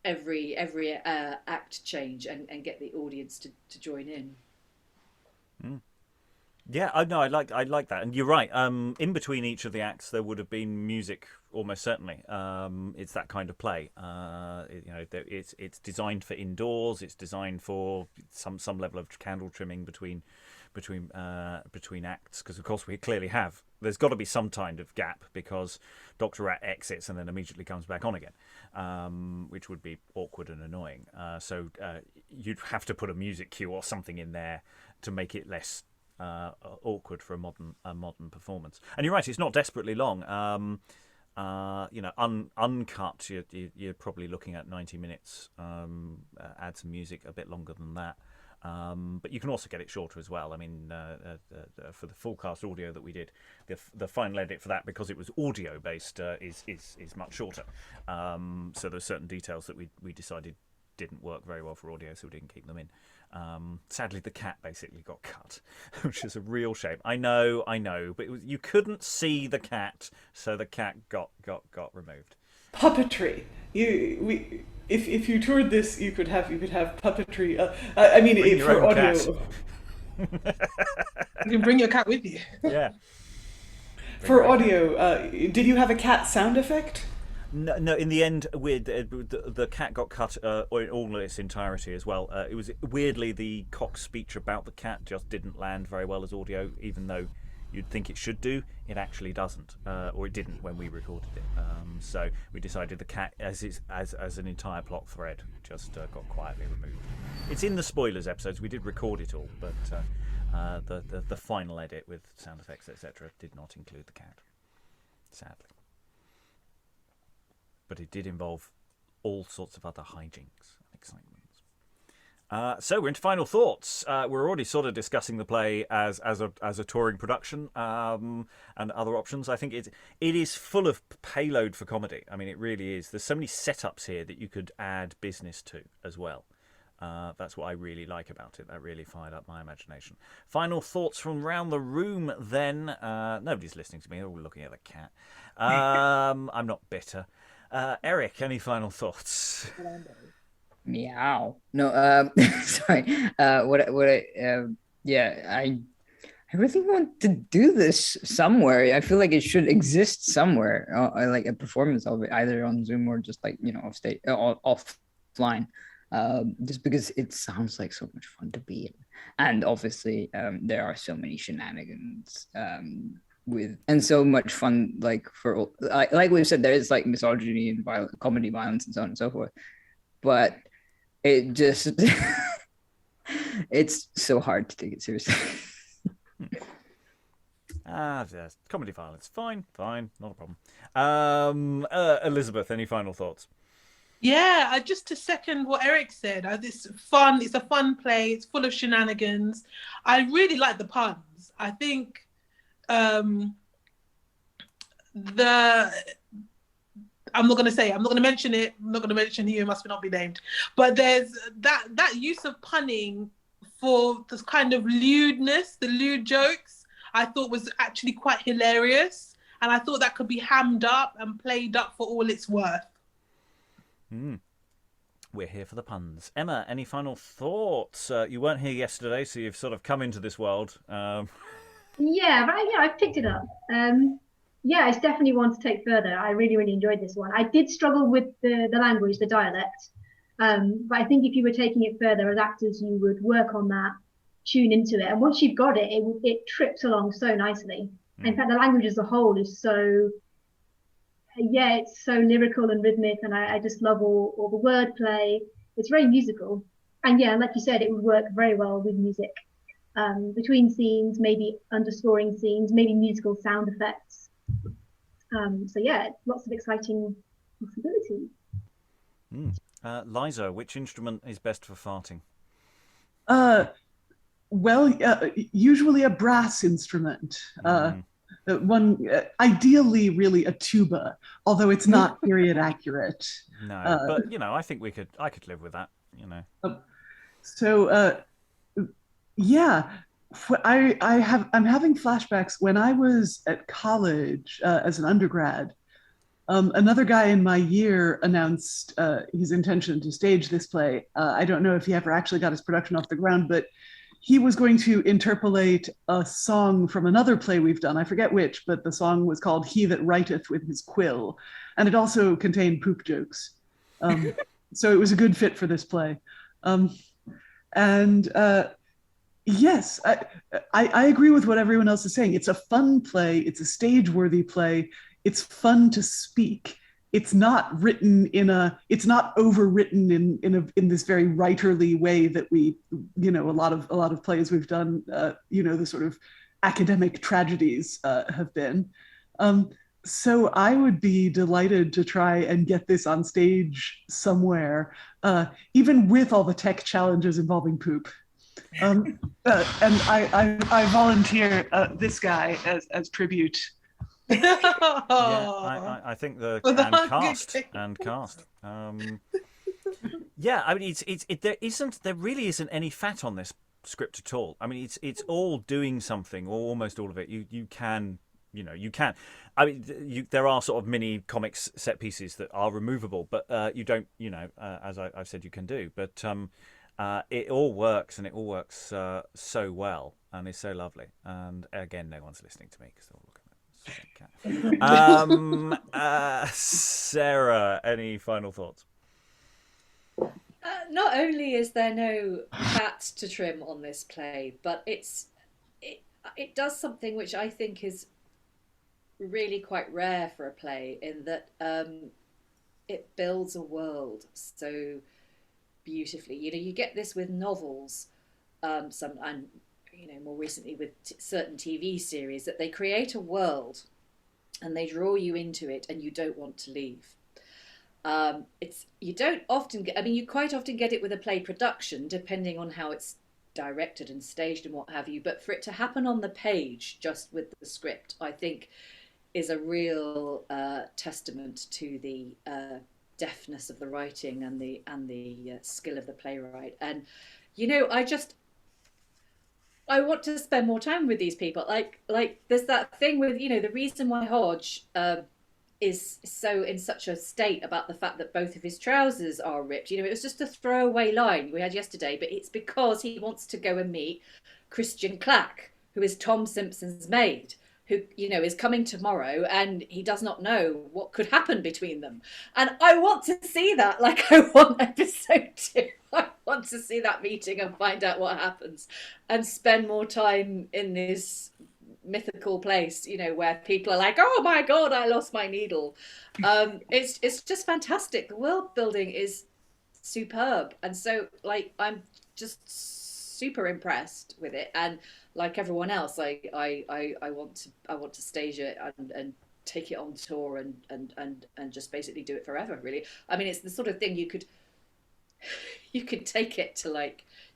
Speaker 4: every act change and get the audience to join in.
Speaker 1: Yeah, I like that, and you're right. In between each of the acts, there would have been music, almost certainly. It's that kind of play. It's designed for indoors. It's designed for some level of candle trimming between acts, because of course we clearly have. There's got to be some kind of gap because Dr. Rat exits and then immediately comes back on again, which would be awkward and annoying. So you'd have to put a music cue or something in there to make it less awkward for a modern performance. And you're right, it's not desperately long. Uncut, you're probably looking at 90 minutes. Add some music a bit longer than that. But you can also get it shorter as well. I mean, for the full cast audio that we did, the final edit for that, because it was audio based, is much shorter. So there's certain details that we decided didn't work very well for audio, so we didn't keep them in. Sadly, the cat basically got cut, which is a real shame. I know, but you couldn't see the cat, so the cat got removed.
Speaker 9: Puppetry. If you toured this, you could have puppetry. I mean, for audio.
Speaker 3: You can bring your cat with you.
Speaker 1: Yeah.
Speaker 9: For audio, did you have a cat sound effect?
Speaker 1: No, no. In the end, the cat got cut in all its entirety as well. It was weirdly the cock speech about the cat just didn't land very well as audio, even though you'd think it should do. It actually doesn't, or it didn't when we recorded it. So we decided the cat, as an entire plot thread, just got quietly removed. It's in the spoilers episodes. We did record it all, but the final edit with sound effects, etc., did not include the cat, sadly. But it did involve all sorts of other hijinks and excitements. So we're into final thoughts. We're already sort of discussing the play as a touring production and other options. I think it is full of payload for comedy. I mean, it really is. There's so many setups here that you could add business to as well. That's what I really like about it. That really fired up my imagination. Final thoughts from around the room then. Nobody's listening to me. They're all looking at the cat. I'm not bitter. Eric, any final thoughts?
Speaker 2: Meow. No, sorry. I really want to do this somewhere. I feel like it should exist somewhere, like a performance of it, either on Zoom or just like, off stage, offline. Just because it sounds like so much fun to be in, and obviously there are so many shenanigans and so much fun, like like we've said, there is like misogyny and comedy violence and so on and so forth, but it just it's so hard to take it seriously.
Speaker 1: Yes, comedy violence, fine, not a problem. Elizabeth, any final thoughts?
Speaker 3: Yeah, just to second what Eric said, it's fun. It's a fun play. It's full of shenanigans. I really like the puns. I think I'm not going to mention it. I'm not going to mention who must not be named. But there's that use of punning for this kind of lewdness, the lewd jokes, I thought was actually quite hilarious. And I thought that could be hammed up and played up for all it's worth.
Speaker 1: We're here for the puns. Emma, any final thoughts? You weren't here yesterday, so you've sort of come into this world.
Speaker 7: Yeah, but I picked it up. Yeah, it's definitely one to take further. I really, really enjoyed this one. I did struggle with the language, the dialect. But I think if you were taking it further as actors, you would work on that, tune into it. And once you've got it, it trips along so nicely. In fact, the language as a whole is so, it's so lyrical and rhythmic. And I just love all the wordplay. It's very musical. And yeah, like you said, it would work very well with music. Between scenes, maybe underscoring scenes, maybe musical sound effects. So yeah, lots of exciting possibilities.
Speaker 1: Liza, which instrument is best for farting?
Speaker 8: Usually a brass instrument. One, ideally, really a tuba, although it's not period accurate.
Speaker 1: No, but I think I could live with that.
Speaker 8: Yeah, I'm having flashbacks when I was at college as an undergrad. Another guy in my year announced his intention to stage this play. I don't know if he ever actually got his production off the ground, but he was going to interpolate a song from another play we've done. I forget which, but the song was called "He That Writeth with His Quill," and it also contained poop jokes. So it was a good fit for this play. Yes, I agree with what everyone else is saying. It's a fun play. It's a stage-worthy play. It's fun to speak. It's not written it's not overwritten in this very writerly way that we, a lot of plays we've done, the sort of academic tragedies have been. So I would be delighted to try and get this on stage somewhere, even with all the tech challenges involving poop. And I volunteer this guy as tribute.
Speaker 1: I think the cast. Yeah, I mean, there really isn't any fat on this script at all. I mean, it's all doing something, or almost all of it. You can. I mean, there are sort of mini comics set pieces that are removable, but you don't. As I've said, you can do. But it all works, and it all works so well, and it's so lovely. And again, no one's listening to me because they're all looking at it. Sarah, any final thoughts?
Speaker 4: Not only is there no cats to trim on this play, but it does something which I think is really quite rare for a play, in that it builds a world so beautifully. You get this with novels, and more recently with certain TV series, that they create a world and they draw you into it and you don't want to leave. You don't often get, you quite often get it with a play production, depending on how it's directed and staged and what have you, but for it to happen on the page just with the script, I think is a real testament to the deftness of the writing and the skill of the playwright. And I want to spend more time with these people. Like there's that thing with, the reason why Hodge is so in such a state about the fact that both of his trousers are ripped. It was just a throwaway line we had yesterday, but it's because he wants to go and meet Christian Clack, who is Tom Simpson's maid, who, is coming tomorrow, and he does not know what could happen between them. And I want to see that, like I want episode 2. I want to see that meeting and find out what happens and spend more time in this mythical place, where people are like, oh my God, I lost my needle. It's just fantastic. The world building is superb. And so, I'm just super impressed with it. And like everyone else, I want to stage it and take it on tour and just basically do it forever, really. It's the sort of thing you could take it to, you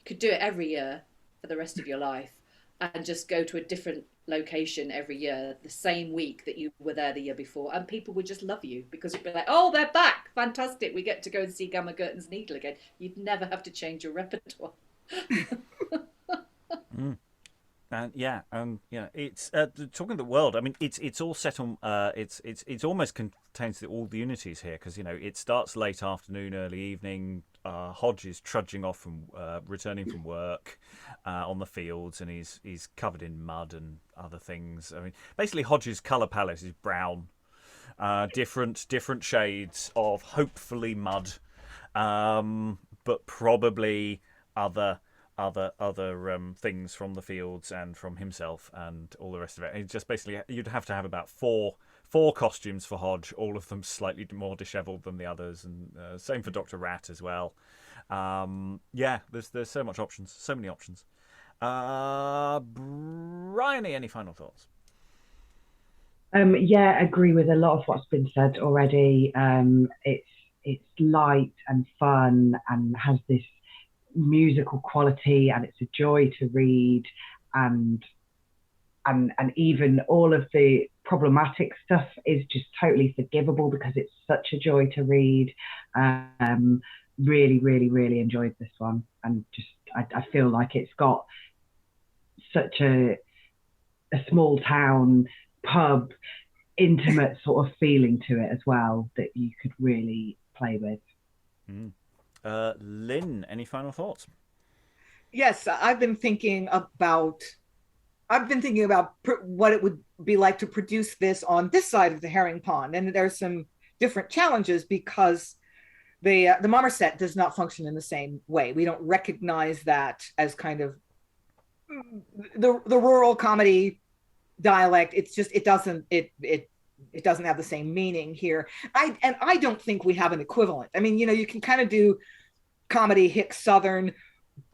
Speaker 4: could do it every year for the rest of your life and just go to a different location every year, the same week that you were there the year before, and people would just love you because you'd be like, oh, they're back, fantastic, we get to go and see Gammer Gurton's Needle again. You'd never have to change your repertoire.
Speaker 1: And it's talking of the world. It's all set on. It's almost contains all the unities here, because it starts late afternoon, early evening. Hodge is trudging off from returning from work on the fields, and he's covered in mud and other things. Basically, Hodge's colour palette is brown, different shades of hopefully mud, but probably other things from the fields and from himself and all the rest of it. It's just basically, you'd have to have about four costumes for Hodge, all of them slightly more dishevelled than the others, and same for Dr. Rat as well. There's so many options. Briony, any final thoughts?
Speaker 6: Agree with a lot of what's been said already. It's light and fun and has this musical quality, and it's a joy to read, and even all of the problematic stuff is just totally forgivable because it's such a joy to read. Really, really, really enjoyed this one, and just I feel like it's got such a small town pub intimate sort of feeling to it as well that you could really play with.
Speaker 1: Lynn, any final thoughts?
Speaker 5: Yes, I've been thinking about what it would be like to produce this on this side of the herring pond, and there's some different challenges because the marmoset does not function in the same way. We don't recognize that as kind of the rural comedy dialect. It's just it doesn't have the same meaning here. I don't think we have an equivalent. You can kind of do comedy hick Southern,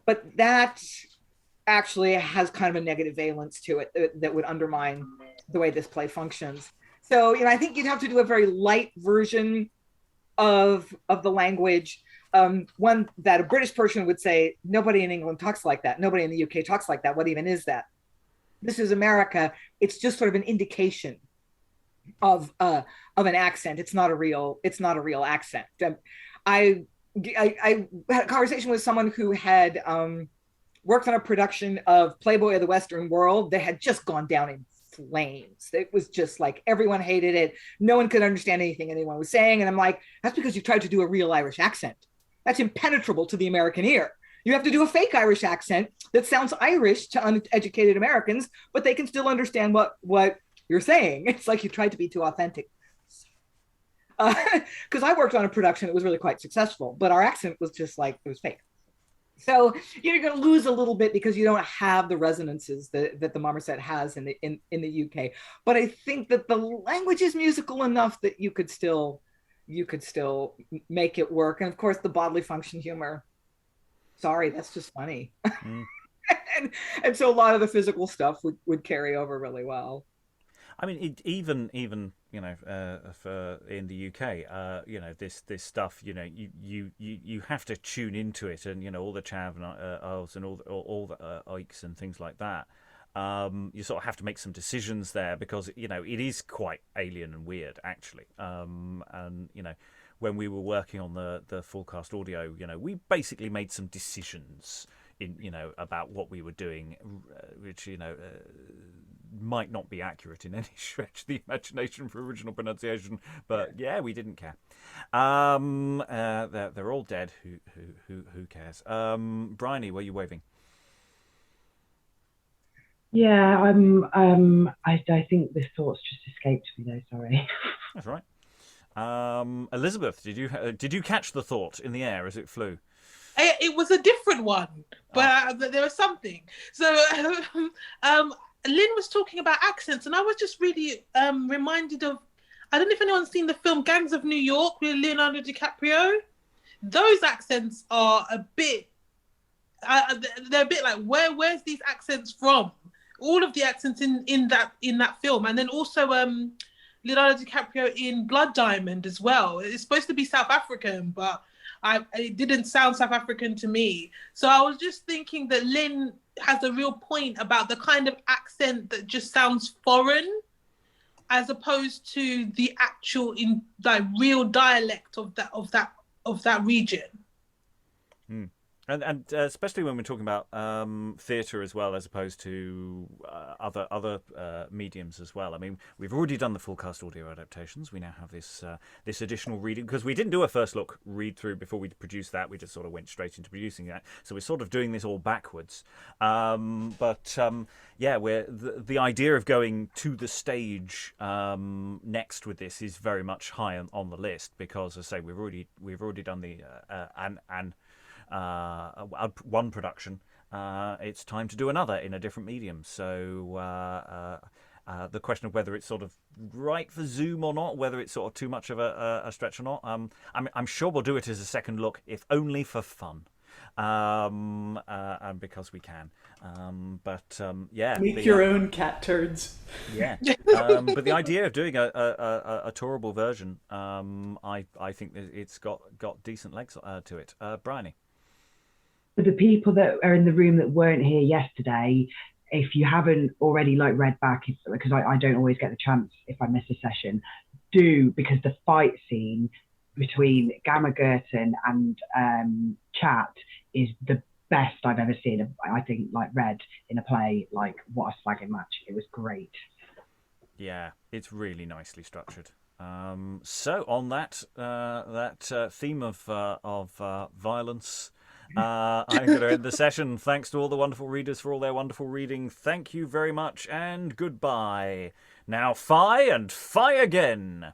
Speaker 5: but that actually has kind of a negative valence to it that would undermine the way this play functions. So, I think you'd have to do a very light version of the language, one that a British person would say, nobody in England talks like that. Nobody in the UK talks like that. What even is that? This is America. It's just sort of an indication of an accent. It's not a real accent. I had a conversation with someone who had worked on a production of Playboy of the Western World that had just gone down in flames. It was just like everyone hated it. No one could understand anything anyone was saying. And I'm like, that's because you tried to do a real Irish accent. That's impenetrable to the American ear. You have to do a fake Irish accent that sounds Irish to uneducated Americans, but they can still understand what you're saying. It's like you tried to be too authentic. Because I worked on a production that was really quite successful, but our accent was just like, it was fake. So you're going to lose a little bit because you don't have the resonances that the Marmoset has in the UK. But I think that the language is musical enough that you could still make it work. And of course, the bodily function humor. Sorry, that's just funny. and so a lot of the physical stuff would carry over really well.
Speaker 1: I mean, even for in the UK, this stuff, you have to tune into it, and all the chav and Isles and all the oiks and things like that. You sort of have to make some decisions there because it is quite alien and weird actually. And when we were working on the full cast audio, we basically made some decisions about what we were doing, which might not be accurate in any stretch of the imagination for original pronunciation, but yeah, we didn't care. They're all dead. Who cares? Briony, were you waving?
Speaker 6: Yeah, I think this thought's just escaped me though. Sorry.
Speaker 1: That's right. Elizabeth, did you catch the thought in the air as it flew?
Speaker 3: It was a different one, but there was something. So, Lynn was talking about accents, and I was just really reminded of, I don't know if anyone's seen the film Gangs of New York with Leonardo DiCaprio. Those accents are a bit, they're a bit like, where's these accents from? All of the accents in that film, and then also Leonardo DiCaprio in Blood Diamond as well. It's supposed to be South African, but it didn't sound South African to me. So I was just thinking that Lynn has a real point about the kind of accent that just sounds foreign, as opposed to the actual real dialect of that region.
Speaker 1: Mm. And especially when we're talking about theatre as well, as opposed to other mediums as well. I mean, we've already done the full cast audio adaptations. We now have this additional reading, because we didn't do a first look read through before we produced that. We just sort of went straight into producing that. So we're sort of doing this all backwards. Yeah, the idea of going to the stage next with this is very much high on the list, because, as I say, we've already done the one production. It's time to do another in a different medium. So the question of whether it's sort of right for Zoom or not, whether it's sort of too much of a stretch or not, I'm sure we'll do it as a second look, if only for fun, and because we can. Yeah,
Speaker 9: make your own cat turds.
Speaker 1: Yeah, but the idea of doing a tourable version, I think that it's got decent legs to it. Briony.
Speaker 6: For the people that are in the room that weren't here yesterday, if you haven't already read back, because I don't always get the chance if I miss a session, do, because the fight scene between Gammer Gurton and Chat is the best I've ever seen. I think read in a play. What a slagging match! It was great. Yeah,
Speaker 1: it's really nicely structured. So on that theme of violence. I'm going to end the session. Thanks to all the wonderful readers for all their wonderful reading. Thank you very much, and goodbye. Now, fie and fie again.